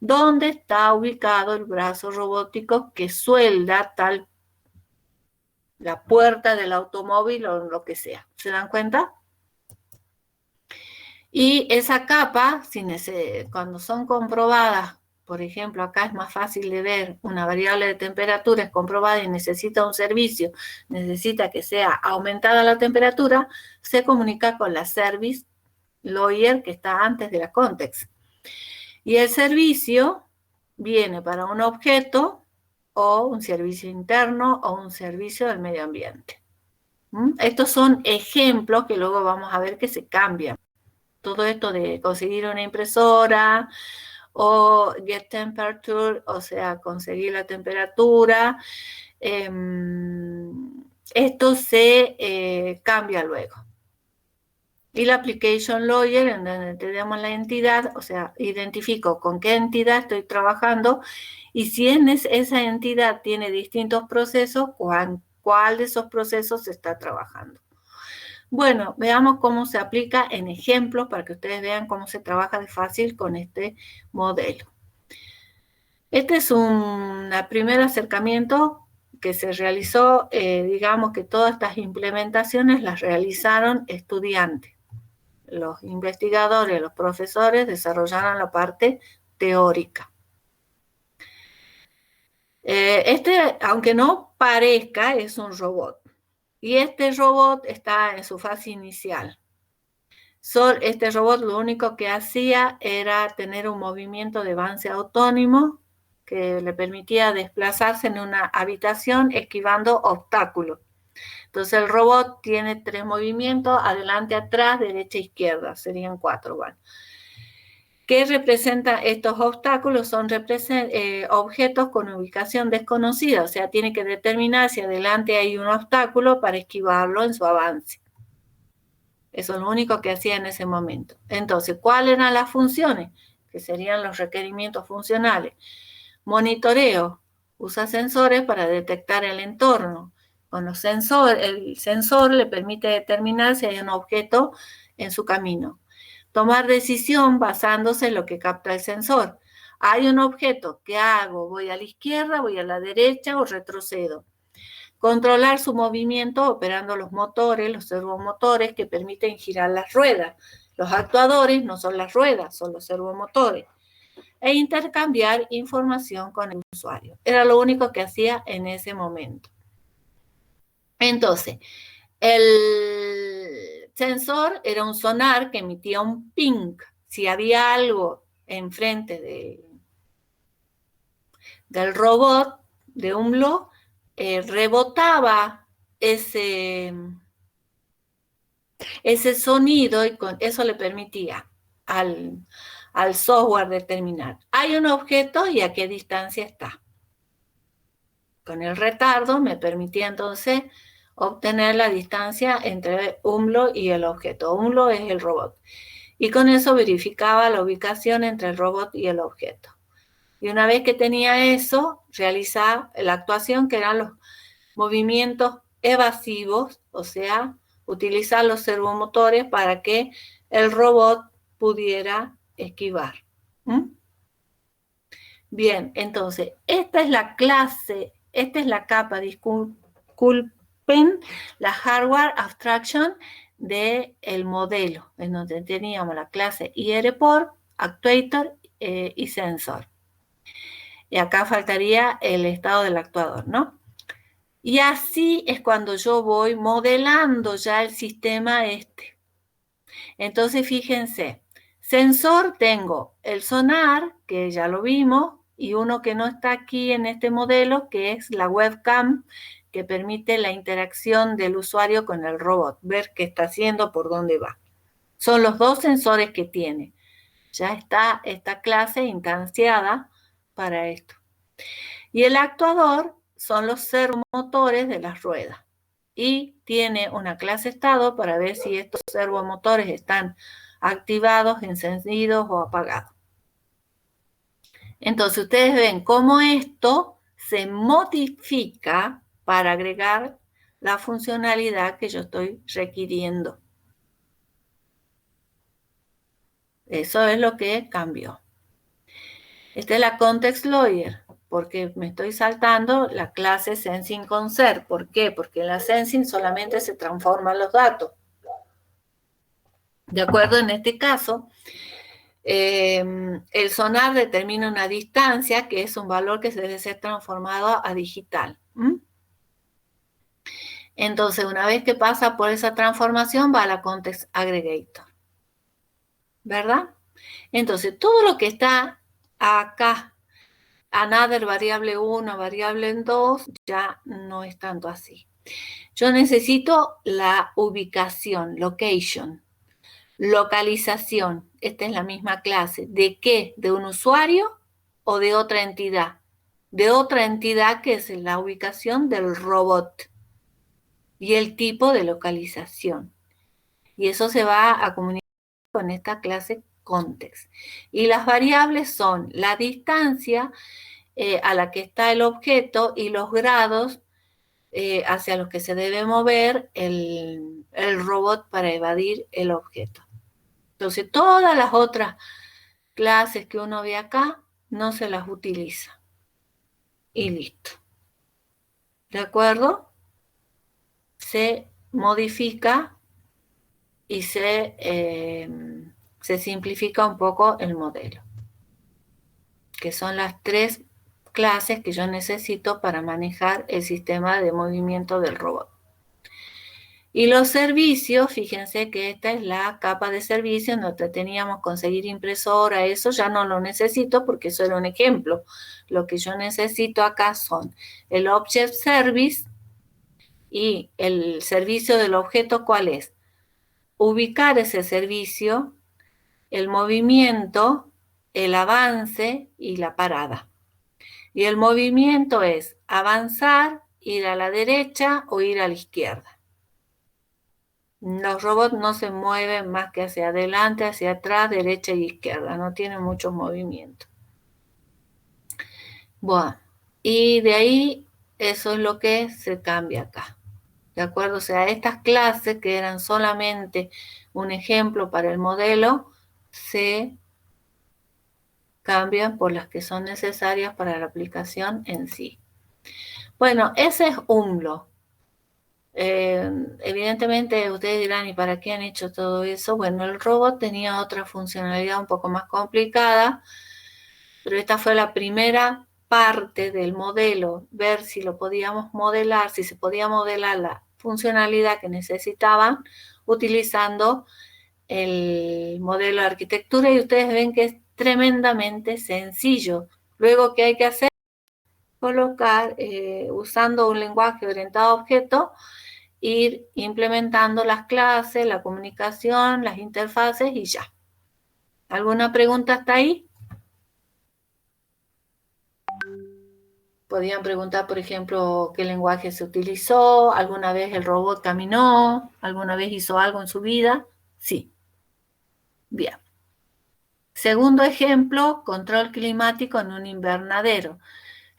¿dónde está ubicado el brazo robótico que suelda la puerta del automóvil o lo que sea? ¿Se dan cuenta? Y esa capa, cuando son comprobadas, por ejemplo, acá es más fácil de ver, una variable de temperatura es comprobada y necesita un servicio, necesita que sea aumentada la temperatura, se comunica con la Service Lawyer que está antes de la Context. Y el servicio viene para un objeto o un servicio interno o un servicio del medio ambiente. Estos son ejemplos que luego vamos a ver que se cambian. Todo esto de conseguir una impresora o get temperature, o sea, conseguir la temperatura, esto se cambia luego. Y la Application Lawyer, en donde tenemos la entidad, o sea, identifico con qué entidad estoy trabajando y si esa entidad tiene distintos procesos, cuál de esos procesos se está trabajando. Bueno, veamos cómo se aplica en ejemplos para que ustedes vean cómo se trabaja de fácil con este modelo. Este es un primer acercamiento que se realizó, digamos que todas estas implementaciones las realizaron estudiantes. Los investigadores, los profesores desarrollaron la parte teórica. Aunque no parezca, es un robot. Y este robot está en su fase inicial. Este robot lo único que hacía era tener un movimiento de avance autónomo que le permitía desplazarse en una habitación esquivando obstáculos. Entonces el robot tiene 3 movimientos, adelante, atrás, derecha, izquierda, serían 4. Bueno. ¿Qué representan estos obstáculos? Son objetos con ubicación desconocida, o sea, tiene que determinar si adelante hay un obstáculo para esquivarlo en su avance. Eso es lo único que hacía en ese momento. Entonces, ¿cuáles eran las funciones? Que serían los requerimientos funcionales. Monitoreo. Usa sensores para detectar el entorno. Con el sensor le permite determinar si hay un objeto en su camino. tomar decisión basándose en lo que capta el sensor. Hay un objeto, ¿qué hago? ¿Voy a la izquierda, voy a la derecha o retrocedo? Controlar su movimiento operando los motores, los servomotores que permiten girar las ruedas. Los actuadores no son las ruedas, son los servomotores. E intercambiar información con el usuario. Era lo único que hacía en ese momento. Entonces, el sensor era un sonar que emitía un ping. Si había algo enfrente del robot, de Hublot, rebotaba ese sonido y con eso le permitía al software determinar. Hay un objeto y a qué distancia está. Con el retardo me permitía entonces obtener la distancia entre Hublot y el objeto. Hublot es el robot. Y con eso verificaba la ubicación entre el robot y el objeto. Y una vez que tenía eso, realizaba la actuación que eran los movimientos evasivos, o sea, utilizar los servomotores para que el robot pudiera esquivar. Bien, entonces, esta es la clase, esta es la capa, disculpen, la hardware abstraction del modelo, en donde teníamos la clase IR-Port, actuator y sensor. Y acá faltaría el estado del actuador, ¿no? Y así es cuando yo voy modelando ya el sistema este. Entonces, fíjense, sensor tengo el sonar, que ya lo vimos, y uno que no está aquí en este modelo, que es la webcam, que permite la interacción del usuario con el robot, ver qué está haciendo, por dónde va. Son los dos sensores que tiene. Ya está esta clase instanciada para esto. Y el actuador son los servomotores de las ruedas. Y tiene una clase estado para ver si estos servomotores están activados, encendidos o apagados. Entonces, ustedes ven cómo esto se modifica para agregar la funcionalidad que yo estoy requiriendo. Eso es lo que cambió. Esta es la Context Lawyer, porque me estoy saltando la clase Sensing Concert. ¿Por qué? Porque en la Sensing solamente se transforman los datos. De acuerdo, en este caso, el sonar determina una distancia, que es un valor que debe ser transformado a digital. Entonces, una vez que pasa por esa transformación, va a la Context Aggregator. ¿Verdad? Entonces, todo lo que está acá, another variable 1, variable 2, ya no es tanto así. Yo necesito la ubicación, location, localización. Esta es la misma clase. ¿De qué? ¿De un usuario o de otra entidad? De otra entidad, que es la ubicación del robot. Y el tipo de localización. Y eso se va a comunicar con esta clase context. Y las variables son la distancia a la que está el objeto y los grados hacia los que se debe mover el robot para evadir el objeto. Entonces, todas las otras clases que uno ve acá no se las utiliza. Y listo. ¿De acuerdo? Se modifica y se simplifica un poco el modelo, que son las 3 clases que yo necesito para manejar el sistema de movimiento del robot. Y los servicios, fíjense que esta es la capa de servicios donde teníamos conseguir impresora, eso ya no lo necesito porque eso era un ejemplo. Lo que yo necesito acá son el Object Service y el servicio del objeto, ¿cuál es? Ubicar ese servicio, el movimiento, el avance y la parada. Y el movimiento es avanzar, ir a la derecha o ir a la izquierda. Los robots no se mueven más que hacia adelante, hacia atrás, derecha y izquierda. No tienen muchos movimientos. Bueno, y de ahí eso es lo que se cambia acá. ¿De acuerdo? O sea, estas clases que eran solamente un ejemplo para el modelo, se cambian por las que son necesarias para la aplicación en sí. Bueno, ese es UMLO. Evidentemente ustedes dirán, ¿y para qué han hecho todo eso? Bueno, el robot tenía otra funcionalidad un poco más complicada, pero esta fue la primera parte del modelo, ver si lo podíamos modelar, si se podía modelar la funcionalidad que necesitaban utilizando el modelo de arquitectura, y ustedes ven que es tremendamente sencillo. Luego, ¿qué hay que hacer? Colocar, usando un lenguaje orientado a objetos, ir implementando las clases, la comunicación, las interfaces y ya. ¿Alguna pregunta hasta ahí? Podían preguntar, por ejemplo, qué lenguaje se utilizó, alguna vez el robot caminó, alguna vez hizo algo en su vida. Sí. Bien. Segundo ejemplo, control climático en un invernadero.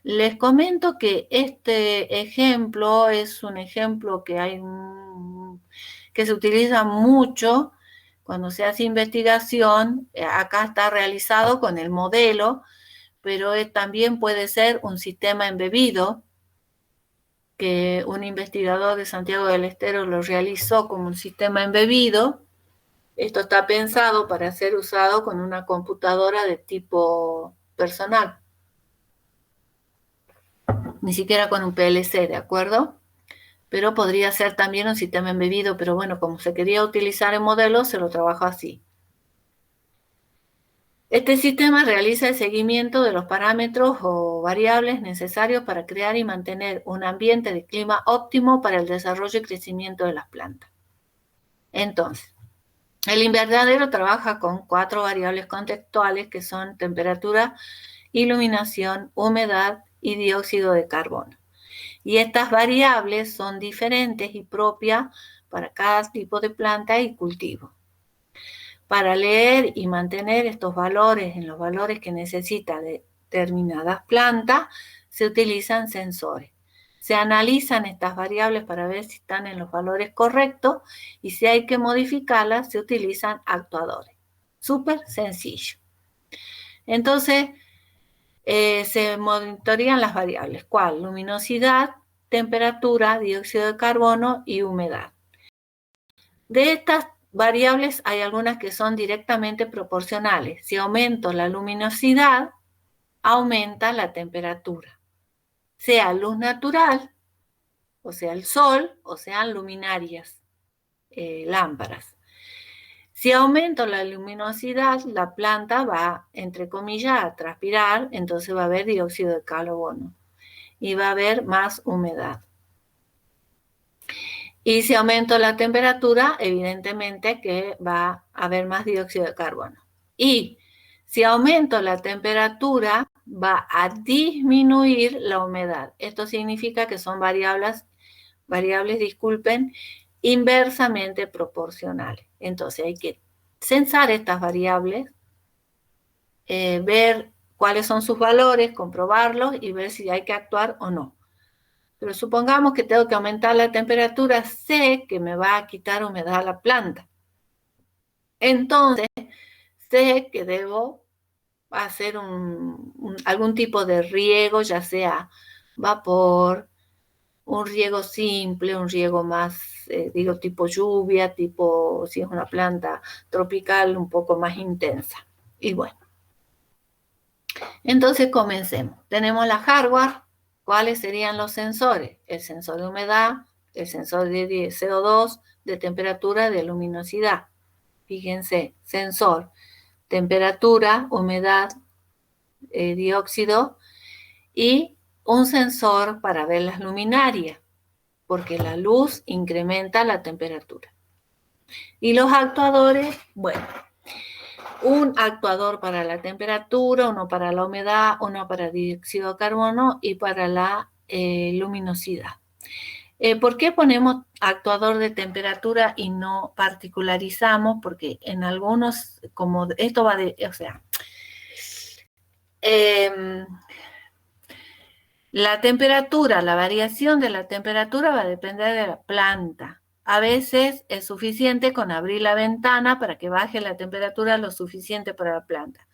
Les comento que este ejemplo es un ejemplo que se utiliza mucho cuando se hace investigación. Acá está realizado con el modelo, pero también puede ser un sistema embebido, que un investigador de Santiago del Estero lo realizó como un sistema embebido. Esto está pensado para ser usado con una computadora de tipo personal, ni siquiera con un PLC, ¿de acuerdo? Pero podría ser también un sistema embebido, pero bueno, como se quería utilizar en modelos, se lo trabajó así. Este sistema realiza el seguimiento de los parámetros o variables necesarios para crear y mantener un ambiente de clima óptimo para el desarrollo y crecimiento de las plantas. Entonces, el invernadero trabaja con 4 variables contextuales que son temperatura, iluminación, humedad y dióxido de carbono. Y estas variables son diferentes y propias para cada tipo de planta y cultivo. Para leer y mantener estos valores en los valores que necesita determinadas plantas, se utilizan sensores. Se analizan estas variables para ver si están en los valores correctos, y si hay que modificarlas, se utilizan actuadores. Súper sencillo. Entonces, se monitorean las variables. ¿Cuál? Luminosidad, temperatura, dióxido de carbono y humedad. De estas variables hay algunas que son directamente proporcionales. Si aumento la luminosidad, aumenta la temperatura. Sea luz natural, o sea el sol, o sean luminarias, lámparas. Si aumento la luminosidad, la planta va, entre comillas, a transpirar, entonces va a haber dióxido de carbono y va a haber más humedad. Y si aumento la temperatura, evidentemente que va a haber más dióxido de carbono. Y si aumento la temperatura, va a disminuir la humedad. Esto significa que son variables, inversamente proporcionales. Entonces hay que censar estas variables, ver cuáles son sus valores, comprobarlos y ver si hay que actuar o no. Pero supongamos que tengo que aumentar la temperatura, sé que me va a quitar humedad a la planta. Entonces, sé que debo hacer algún tipo de riego, ya sea vapor, un riego simple, un riego más, tipo lluvia, tipo, si es una planta tropical, un poco más intensa. Y bueno, entonces comencemos. Tenemos la hardware. ¿Cuáles serían los sensores? El sensor de humedad, el sensor de CO2, de temperatura, de luminosidad. Fíjense, sensor, temperatura, humedad, dióxido, y un sensor para ver las luminarias, porque la luz incrementa la temperatura. Y los actuadores, bueno, un actuador para la temperatura, uno para la humedad, uno para dióxido de carbono y para la luminosidad. ¿Por qué ponemos actuador de temperatura y no particularizamos? Porque en algunos, como esto va de, o sea, la temperatura, la variación de la temperatura va a depender de la planta. A veces es suficiente con abrir la ventana para que baje la temperatura lo suficiente para la planta.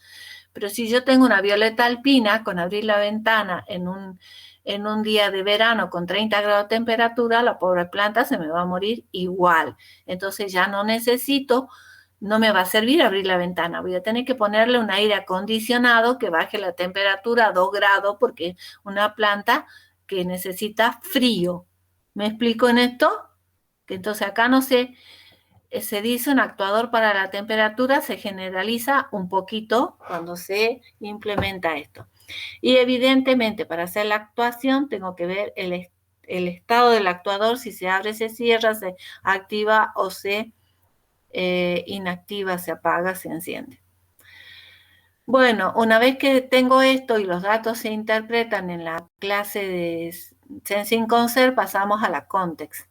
Pero si yo tengo una violeta alpina, con abrir la ventana en un día de verano con 30 grados de temperatura, la pobre planta se me va a morir igual. Entonces ya no necesito, no me va a servir abrir la ventana. Voy a tener que ponerle un aire acondicionado que baje la temperatura a 2 grados porque una planta que necesita frío. ¿Me explico en esto? Que entonces acá no sé, se dice un actuador para la temperatura, se generaliza un poquito cuando se implementa esto. Y evidentemente para hacer la actuación tengo que ver el estado del actuador, si se abre, se cierra, se activa o se inactiva, se apaga, se enciende. Bueno, una vez que tengo esto y los datos se interpretan en la clase de Sensing Concept, pasamos a la Context.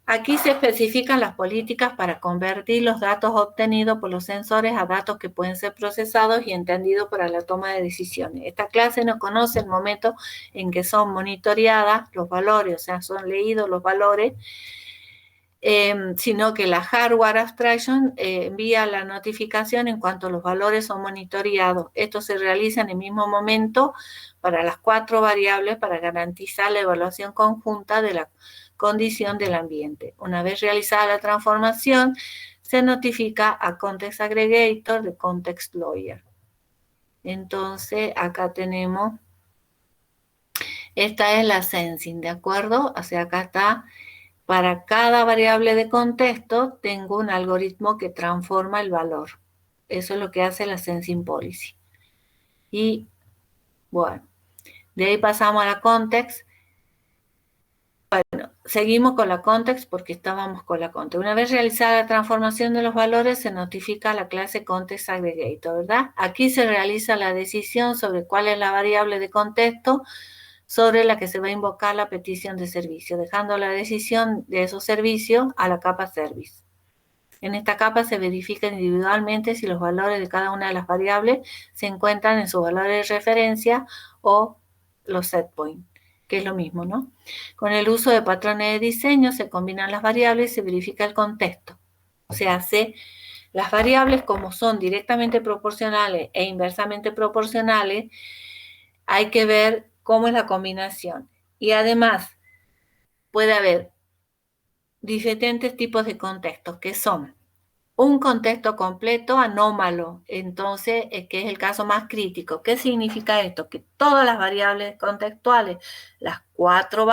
Aquí se especifican las políticas para convertir los datos obtenidos por los sensores a datos que pueden ser procesados y entendidos para la toma de decisiones. Esta clase no conoce el momento en que son monitoreadas los valores, o sea, son leídos los valores, sino que la hardware abstraction envía la notificación en cuanto los valores son monitoreados. Esto se realiza en el mismo momento para las 4 variables para garantizar la evaluación conjunta de la condición del ambiente. Una vez realizada la transformación, se notifica a Context Aggregator de Context Lawyer. Entonces, acá tenemos, esta es la sensing, ¿de acuerdo? O sea, acá está, para cada variable de contexto, tengo un algoritmo que transforma el valor. Eso es lo que hace la sensing policy. Y, bueno, de ahí pasamos a la context. Bueno, seguimos con la context porque estábamos con la context. Una vez realizada la transformación de los valores, se notifica a la clase context aggregator, ¿verdad? Aquí se realiza la decisión sobre cuál es la variable de contexto sobre la que se va a invocar la petición de servicio, dejando la decisión de esos servicios a la capa service. En esta capa se verifica individualmente si los valores de cada una de las variables se encuentran en sus valores de referencia o los set points, que es lo mismo, ¿no? Con el uso de patrones de diseño se combinan las variables y se verifica el contexto. O sea, las variables como son directamente proporcionales e inversamente proporcionales, hay que ver cómo es la combinación. Y además, puede haber diferentes tipos de contextos, que son un contexto completo anómalo, entonces, que es el caso más crítico. ¿Qué significa esto? Que todas las variables contextuales, las 4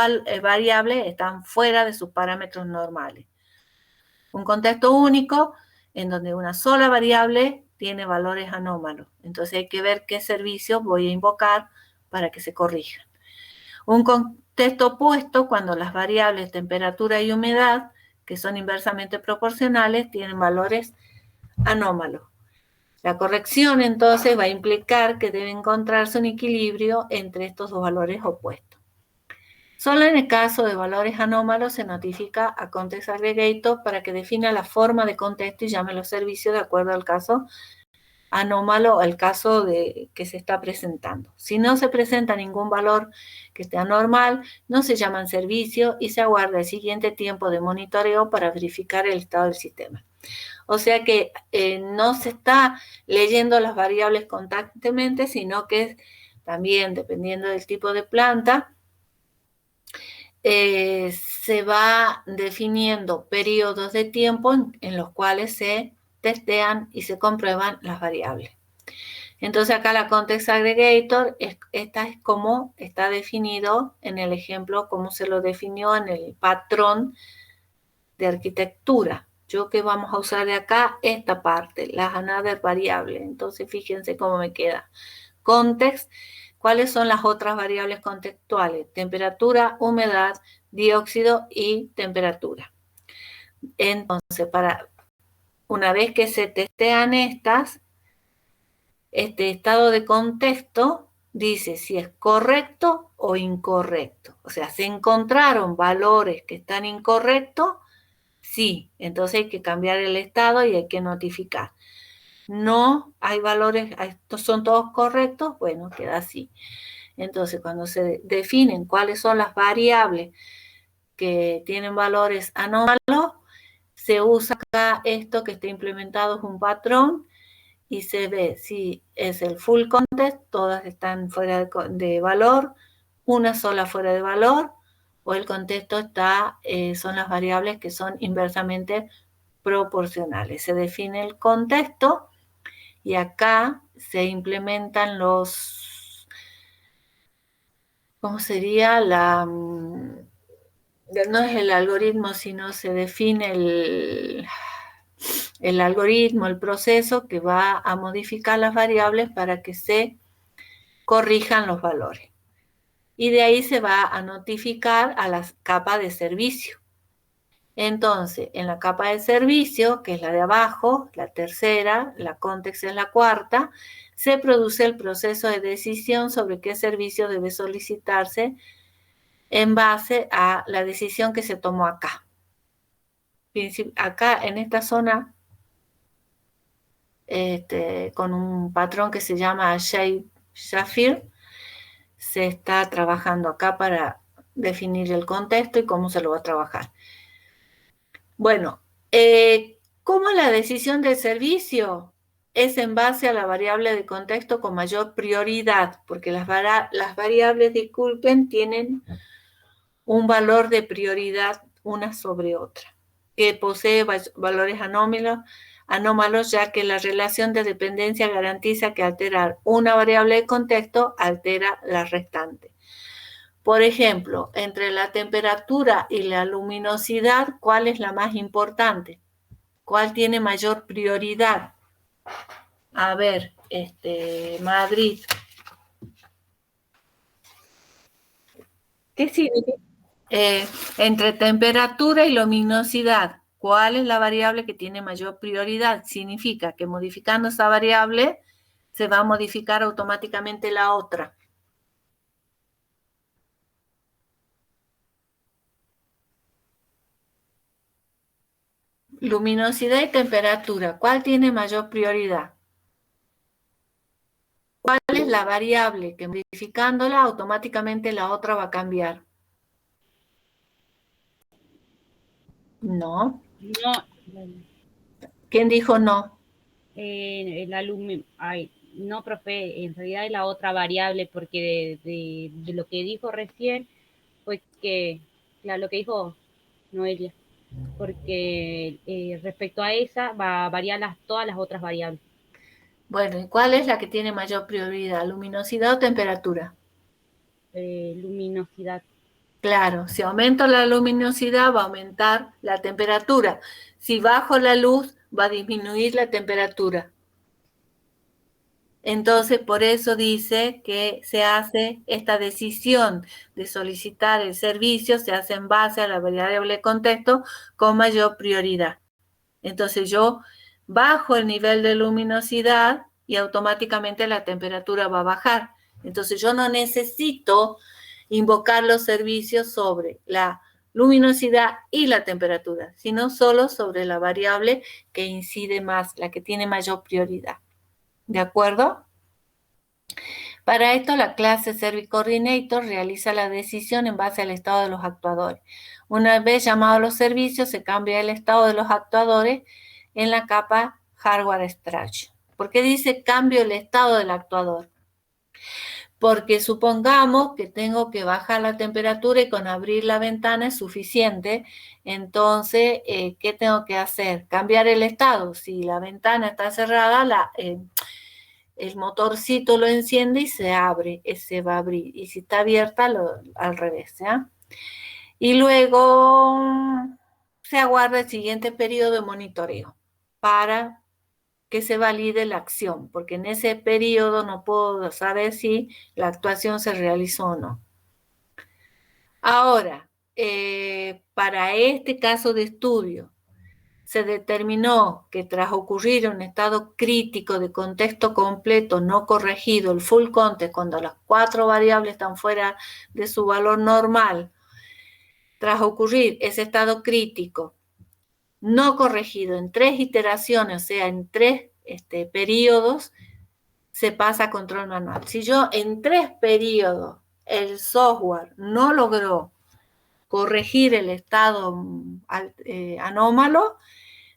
variables, están fuera de sus parámetros normales. Un contexto único, en donde una sola variable tiene valores anómalos. Entonces hay que ver qué servicio voy a invocar para que se corrijan. Un contexto opuesto, cuando las variables temperatura y humedad, que son inversamente proporcionales, tienen valores anómalos. La corrección, entonces, va a implicar que debe encontrarse un equilibrio entre estos dos valores opuestos. Solo en el caso de valores anómalos se notifica a Context Aggregator para que defina la forma de contexto y llame los servicios de acuerdo al caso anómalo, el caso que se está presentando. Si no se presenta ningún valor que esté anormal, no se llaman servicio y se aguarda el siguiente tiempo de monitoreo para verificar el estado del sistema. O sea que no se está leyendo las variables constantemente, sino que también, dependiendo del tipo de planta, se va definiendo periodos de tiempo en los cuales se testean y se comprueban las variables. Entonces acá la Context Aggregator, esta es como está definido en el ejemplo, como se lo definió en el patrón de arquitectura. Yo que vamos a usar de acá esta parte, las another variables. Entonces fíjense cómo me queda. Context, ¿cuáles son las otras variables contextuales? Temperatura, humedad, dióxido y temperatura. Entonces, una vez que se testean estas, este estado de contexto dice si es correcto o incorrecto. O sea, ¿se encontraron valores que están incorrectos? Sí, entonces hay que cambiar el estado y hay que notificar. No hay valores, estos son todos correctos, bueno, queda así. Entonces, cuando se definen cuáles son las variables que tienen valores anómalos, se usa acá esto que está implementado, es un patrón, y se ve si es el full context, todas están fuera de valor, una sola fuera de valor, o el contexto está, son las variables que son inversamente proporcionales. Se define el contexto y acá se implementan los, ¿cómo sería? No es el algoritmo, sino se define el algoritmo, el proceso que va a modificar las variables para que se corrijan los valores. Y de ahí se va a notificar a la capa de servicio. Entonces, en la capa de servicio, que es la de abajo, la tercera, la context es la cuarta, se produce el proceso de decisión sobre qué servicio debe solicitarse en base a la decisión que se tomó acá. Acá en esta zona, con un patrón que se llama Shafir, se está trabajando acá para definir el contexto y cómo se lo va a trabajar. Bueno, ¿cómo la decisión del servicio? Es en base a la variable de contexto con mayor prioridad, porque las variables, disculpen, tienen un valor de prioridad una sobre otra, que posee valores anómalos, ya que la relación de dependencia garantiza que alterar una variable de contexto altera la restante. Por ejemplo, entre la temperatura y la luminosidad, ¿cuál es la más importante? ¿Cuál tiene mayor prioridad? A ver, Madrid. ¿Qué significa? Entre temperatura y luminosidad, ¿cuál es la variable que tiene mayor prioridad? Significa que modificando esa variable se va a modificar automáticamente la otra. Luminosidad y temperatura, ¿cuál tiene mayor prioridad? ¿Cuál es la variable que modificándola automáticamente la otra va a cambiar? No. No, ¿Quién dijo no? no, profe, en realidad es la otra variable, porque de lo que dijo recién fue que, claro, lo que dijo Noelia, porque respecto a esa va a variar todas las otras variables. Bueno, ¿y cuál es la que tiene mayor prioridad? ¿Luminosidad o temperatura? Luminosidad. Claro, si aumento la luminosidad va a aumentar la temperatura. Si bajo la luz va a disminuir la temperatura. Entonces, por eso dice que se hace esta decisión de solicitar el servicio, se hace en base a la variable de contexto con mayor prioridad. Entonces, yo bajo el nivel de luminosidad y automáticamente la temperatura va a bajar. Entonces, yo no necesito invocar los servicios sobre la luminosidad y la temperatura, sino solo sobre la variable que incide más, la que tiene mayor prioridad. ¿De acuerdo? Para esto, la clase Service Coordinator realiza la decisión en base al estado de los actuadores. Una vez llamados los servicios, se cambia el estado de los actuadores en la capa Hardware Abstraction. ¿Por qué dice cambio el estado del actuador? Porque supongamos que tengo que bajar la temperatura y con abrir la ventana es suficiente. Entonces, ¿qué tengo que hacer? Cambiar el estado. Si la ventana está cerrada, el motorcito lo enciende y se abre, se va a abrir. Y si está abierta, al revés. ¿Ya? Y luego se aguarda el siguiente periodo de monitoreo para que se valide la acción, porque en ese periodo no puedo saber si la actuación se realizó o no. Ahora, para este caso de estudio, se determinó que tras ocurrir un estado crítico de contexto completo no corregido, el full context, cuando las 4 variables están fuera de su valor normal, tras ocurrir ese estado crítico no corregido en 3 iteraciones, o sea, en 3 periodos, se pasa a control manual. Si yo en 3 periodos el software no logró corregir el estado anómalo,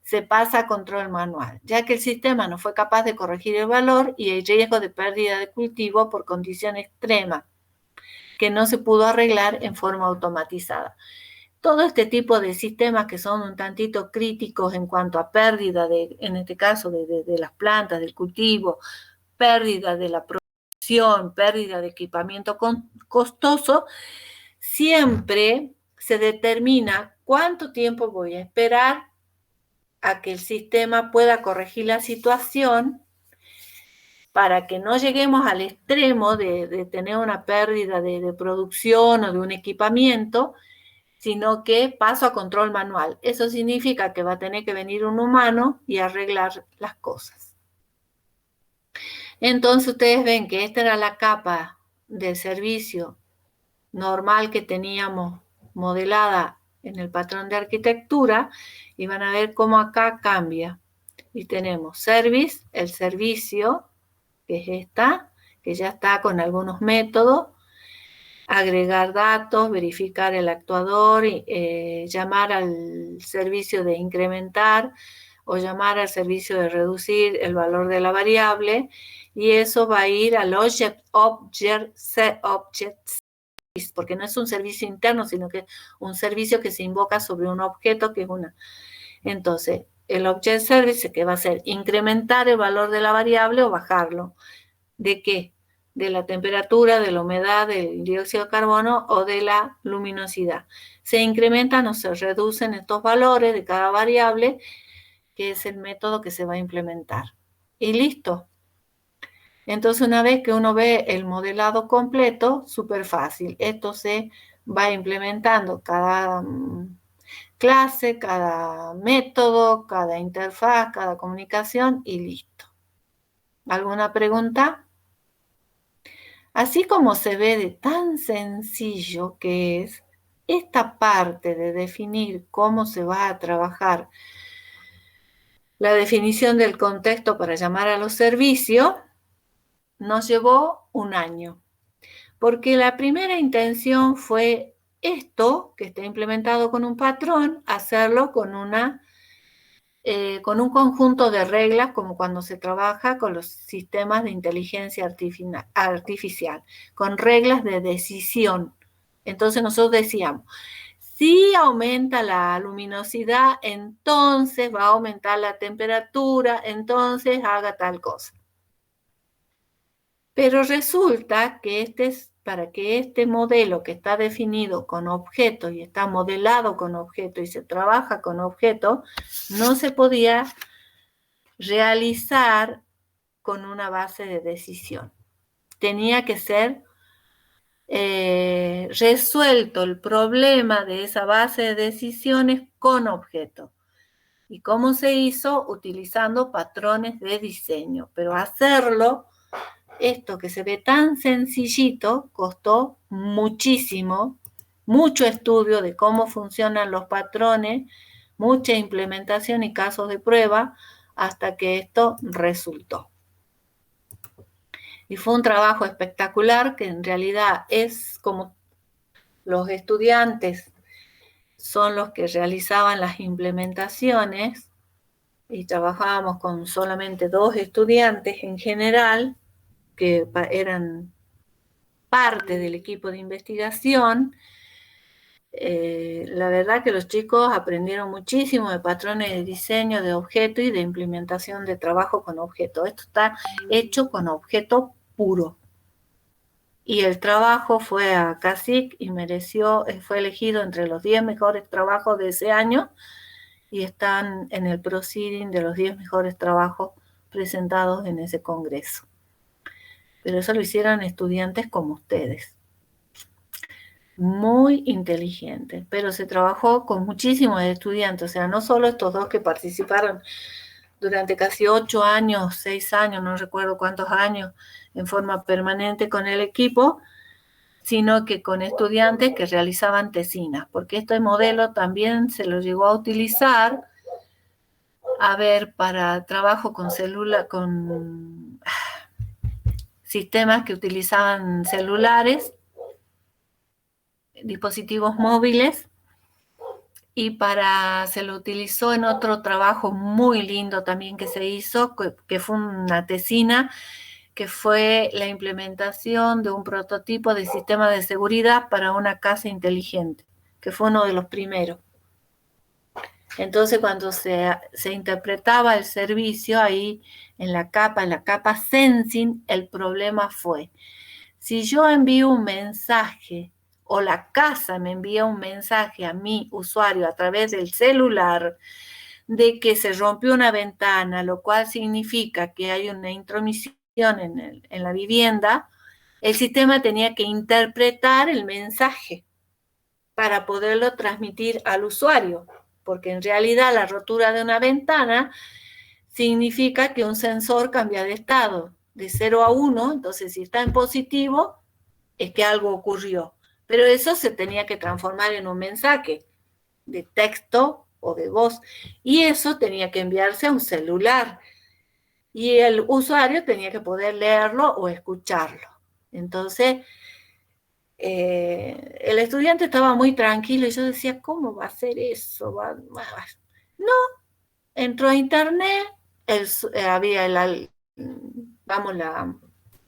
se pasa a control manual, ya que el sistema no fue capaz de corregir el valor y hay riesgo de pérdida de cultivo por condición extrema, que no se pudo arreglar en forma automatizada. Todo este tipo de sistemas que son un tantito críticos en cuanto a pérdida, en este caso, de las plantas, del cultivo, pérdida de la producción, pérdida de equipamiento costoso, siempre se determina cuánto tiempo voy a esperar a que el sistema pueda corregir la situación para que no lleguemos al extremo de tener una pérdida de producción o de un equipamiento, sino que paso a control manual. Eso significa que va a tener que venir un humano y arreglar las cosas. Entonces ustedes ven que esta era la capa de servicio normal que teníamos modelada en el patrón de arquitectura, y van a ver cómo acá cambia. Y tenemos service, el servicio, que es esta, que ya está con algunos métodos, agregar datos, verificar el actuador, llamar al servicio de incrementar o llamar al servicio de reducir el valor de la variable, y eso va a ir al object service, porque no es un servicio interno, sino que es un servicio que se invoca sobre un objeto que es una. Entonces, el object service, que va a ser incrementar el valor de la variable o bajarlo. ¿De qué? De la temperatura, de la humedad, del dióxido de carbono o de la luminosidad. Se incrementan o se reducen estos valores de cada variable, que es el método que se va a implementar. Y listo. Entonces, una vez que uno ve el modelado completo, súper fácil. Esto se va implementando cada clase, cada método, cada interfaz, cada comunicación y listo. ¿Alguna pregunta? Así como se ve de tan sencillo que es, esta parte de definir cómo se va a trabajar la definición del contexto para llamar a los servicios, nos llevó un año. Porque la primera intención fue esto, que está implementado con un patrón, hacerlo con un conjunto de reglas, como cuando se trabaja con los sistemas de inteligencia artificial, con reglas de decisión. Entonces nosotros decíamos, si aumenta la luminosidad, entonces va a aumentar la temperatura, entonces haga tal cosa. Pero resulta que para que este modelo que está definido con objetos y está modelado con objetos y se trabaja con objetos, no se podía realizar con una base de decisión. Tenía que ser resuelto el problema de esa base de decisiones con objetos. ¿Y cómo se hizo? Utilizando patrones de diseño. Pero hacerlo, esto que se ve tan sencillito, costó muchísimo, mucho estudio de cómo funcionan los patrones, mucha implementación y casos de prueba, hasta que esto resultó. Y fue un trabajo espectacular, que en realidad es como los estudiantes son los que realizaban las implementaciones, y trabajábamos con solamente 2 estudiantes en general, que eran parte del equipo de investigación. La verdad que los chicos aprendieron muchísimo de patrones de diseño de objeto y de implementación de trabajo con objeto. Esto está hecho con objeto puro. Y el trabajo fue a CASIC y fue elegido entre los 10 mejores trabajos de ese año, y están en el proceeding de los 10 mejores trabajos presentados en ese congreso. Pero eso lo hicieron estudiantes como ustedes. Muy inteligentes, pero se trabajó con muchísimos estudiantes, o sea, no solo estos 2 que participaron durante casi 8 años, 6 años, no recuerdo cuántos años, en forma permanente con el equipo, sino que con estudiantes que realizaban tesinas, porque este modelo también se lo llegó a utilizar, para trabajo con sistemas que utilizaban celulares, dispositivos móviles y se lo utilizó en otro trabajo muy lindo también que se hizo, que fue una tesina, que fue la implementación de un prototipo de sistema de seguridad para una casa inteligente, que fue uno de los primeros. Entonces, cuando se interpretaba el servicio ahí en la capa sensing, el problema fue, si yo envío un mensaje o la casa me envía un mensaje a mi usuario a través del celular de que se rompió una ventana, lo cual significa que hay una intromisión en la vivienda, el sistema tenía que interpretar el mensaje para poderlo transmitir al usuario, porque en realidad la rotura de una ventana significa que un sensor cambia de estado de 0 a 1, entonces si está en positivo es que algo ocurrió, pero eso se tenía que transformar en un mensaje de texto o de voz, y eso tenía que enviarse a un celular, y el usuario tenía que poder leerlo o escucharlo. Entonces, el estudiante estaba muy tranquilo y yo decía, ¿cómo va a hacer eso? No, entró a internet, había la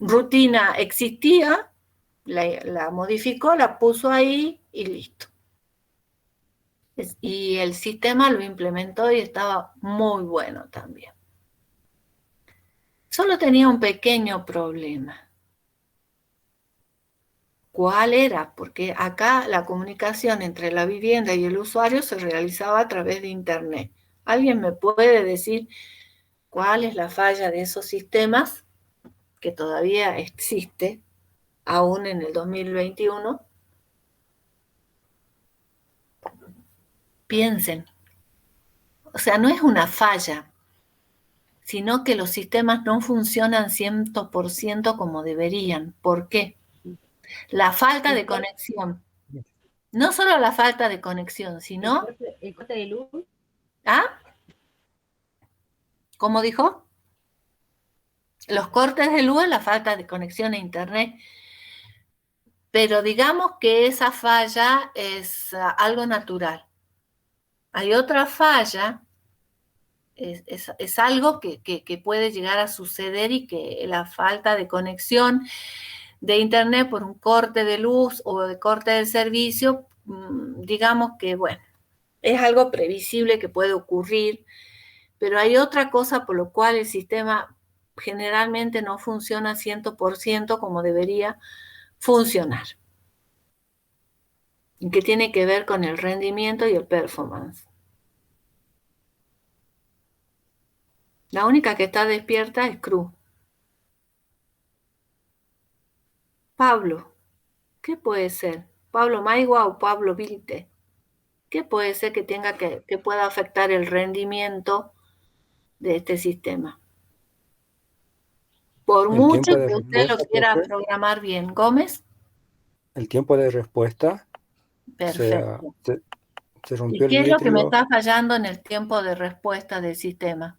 rutina existía, la modificó, la puso ahí y listo. Y el sistema lo implementó y estaba muy bueno también. Solo tenía un pequeño problema. ¿Cuál era? Porque acá la comunicación entre la vivienda y el usuario se realizaba a través de internet. ¿Alguien me puede decir cuál es la falla de esos sistemas que todavía existe, aún en el 2021? Piensen. O sea, no es una falla, sino que los sistemas no funcionan 100% como deberían. ¿Por qué? La falta de conexión. No solo la falta de conexión, sino... ¿El corte de luz? ¿Ah? ¿Cómo dijo? Los cortes de luz, la falta de conexión a internet. Pero digamos que esa falla es algo natural. Hay otra falla, es algo que puede llegar a suceder, y que la falta de conexión de internet por un corte de luz o de corte de servicio, digamos que, bueno, es algo previsible que puede ocurrir, pero hay otra cosa por lo cual el sistema generalmente no funciona 100% como debería funcionar, y que tiene que ver con el rendimiento y el performance. La única que está despierta es Cruz. Pablo, ¿qué puede ser? ¿Pablo Maigua o Pablo Vilte? ¿Qué puede ser que pueda afectar el rendimiento de este sistema? Por El mucho tiempo de que usted lo respuesta, quiera profe, programar bien. ¿Gómez? el tiempo de respuesta Perfecto. se rompió ¿Y el qué es lo que me vidrio. está fallando en el tiempo de respuesta del sistema?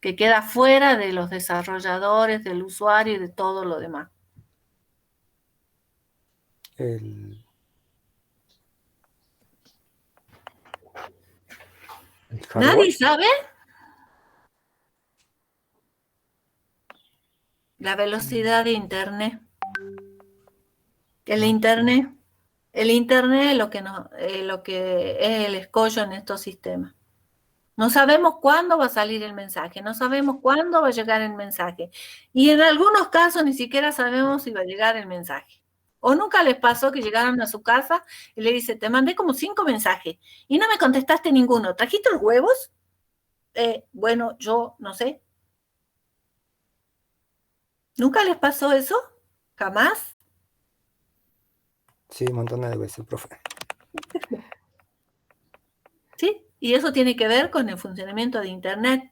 Que queda fuera de los desarrolladores, del usuario y de todo lo demás. El hardware. ¿Nadie sabe? La velocidad de internet. El internet es lo que es el escollo en estos sistemas. No sabemos cuándo va a salir el mensaje, no sabemos cuándo va a llegar el mensaje. Y en algunos casos ni siquiera sabemos si va a llegar el mensaje. ¿O nunca les pasó que llegaron a su casa y le dice, te mandé como 5 mensajes y no me contestaste ninguno? ¿Trajiste los huevos? Bueno, yo no sé. ¿Nunca les pasó eso? ¿Jamás? Sí, un montón de veces, profe. ¿Sí? Y eso tiene que ver con el funcionamiento de Internet.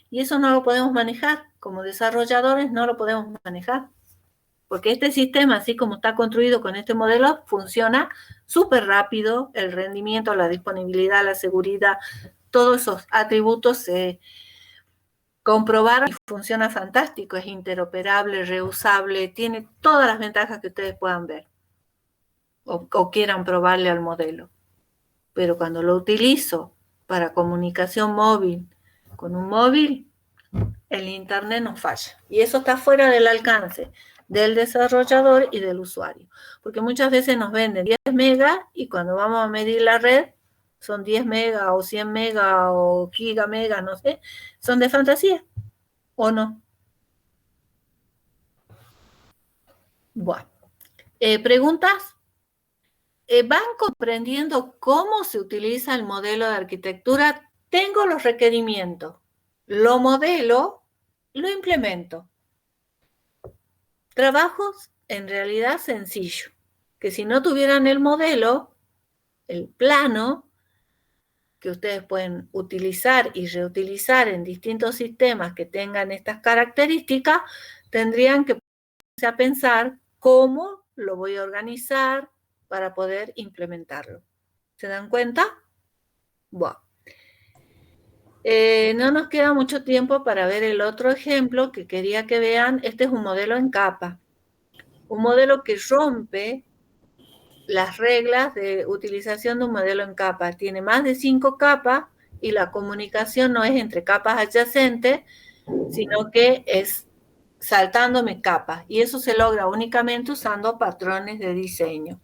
Y eso no lo podemos manejar. Como desarrolladores no lo podemos manejar. Porque este sistema, así como está construido con este modelo, funciona súper rápido. El rendimiento, la disponibilidad, la seguridad, todos esos atributos se comprobaron y funciona fantástico. Es interoperable, reusable, tiene todas las ventajas que ustedes puedan ver. o quieran probarle al modelo. Pero cuando lo utilizo para comunicación móvil con un móvil, el internet nos falla. Y eso está fuera del alcance del desarrollador y del usuario. Porque muchas veces nos venden 10 megas y cuando vamos a medir la red son 10 megas o 100 megas o giga megas, no sé, son de fantasía, ¿o no? Bueno, ¿preguntas? ¿Van comprendiendo cómo se utiliza el modelo de arquitectura? Tengo los requerimientos, lo modelo, lo implemento. Trabajos en realidad sencillos, que si no tuvieran el modelo, el plano, que ustedes pueden utilizar y reutilizar en distintos sistemas que tengan estas características, tendrían que ponerse a pensar cómo lo voy a organizar para poder implementarlo. ¿Se dan cuenta? Bueno. No nos queda mucho tiempo para ver el otro ejemplo que quería que vean. Este es un modelo en capa. Un modelo que rompe las reglas de utilización de un modelo en capa. Tiene más de 5 capas y la comunicación no es entre capas adyacentes, sino que es saltándome capas. Y eso se logra únicamente usando patrones de diseño.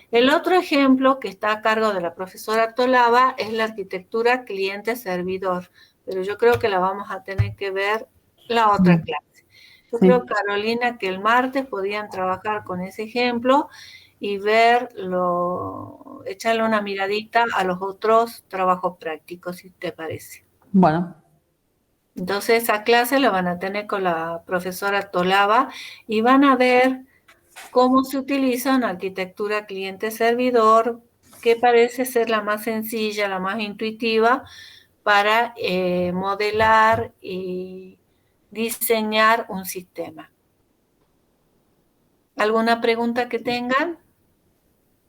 El otro ejemplo que está a cargo de la profesora Tolaba es la arquitectura cliente-servidor, pero yo creo que la vamos a tener que ver la otra clase. Yo creo, Carolina, que el martes podían trabajar con ese ejemplo y echarle una miradita a los otros trabajos prácticos, si te parece. Bueno. Entonces esa clase la van a tener con la profesora Tolaba y van a ver cómo se utiliza una arquitectura cliente-servidor que parece ser la más sencilla, la más intuitiva para modelar y diseñar un sistema. ¿Alguna pregunta que tengan?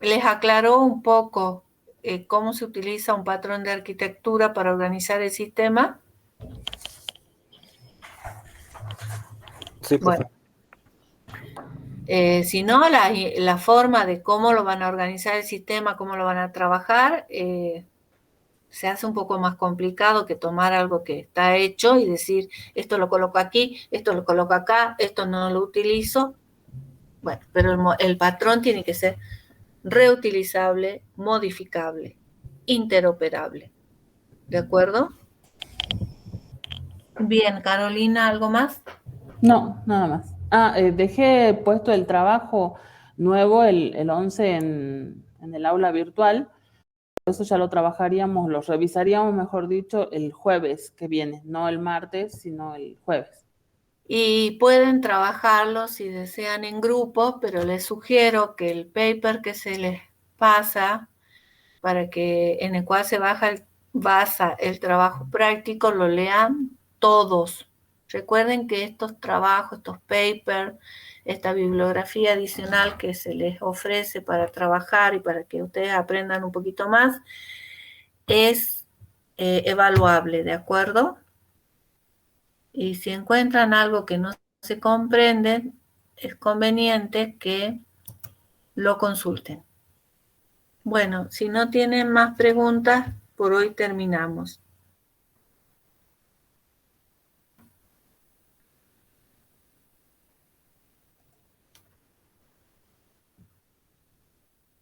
¿Les aclaró un poco cómo se utiliza un patrón de arquitectura para organizar el sistema? Sí, bueno. Si no, la forma de cómo lo van a organizar el sistema, cómo lo van a trabajar, se hace un poco más complicado que tomar algo que está hecho y decir, esto lo coloco aquí, esto lo coloco acá, esto no lo utilizo. Bueno, pero el patrón tiene que ser reutilizable, modificable, interoperable. ¿De acuerdo? Bien, Carolina, ¿algo más? No, nada más. Dejé puesto el trabajo nuevo, el 11 en el aula virtual. Eso ya lo trabajaríamos, lo revisaríamos, mejor dicho, el jueves que viene, no el martes, sino el jueves. Y pueden trabajarlo si desean en grupo, pero les sugiero que el paper que se les pasa, en el cual se basa el trabajo práctico, lo lean todos. Recuerden que estos trabajos, estos papers, esta bibliografía adicional que se les ofrece para trabajar y para que ustedes aprendan un poquito más, es evaluable, ¿de acuerdo? Y si encuentran algo que no se comprende, es conveniente que lo consulten. Bueno, si no tienen más preguntas, por hoy terminamos.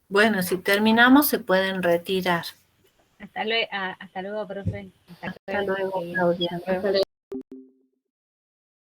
Bueno, si terminamos, se pueden retirar. Hasta luego, profe. Hasta luego, Claudia. Hasta luego.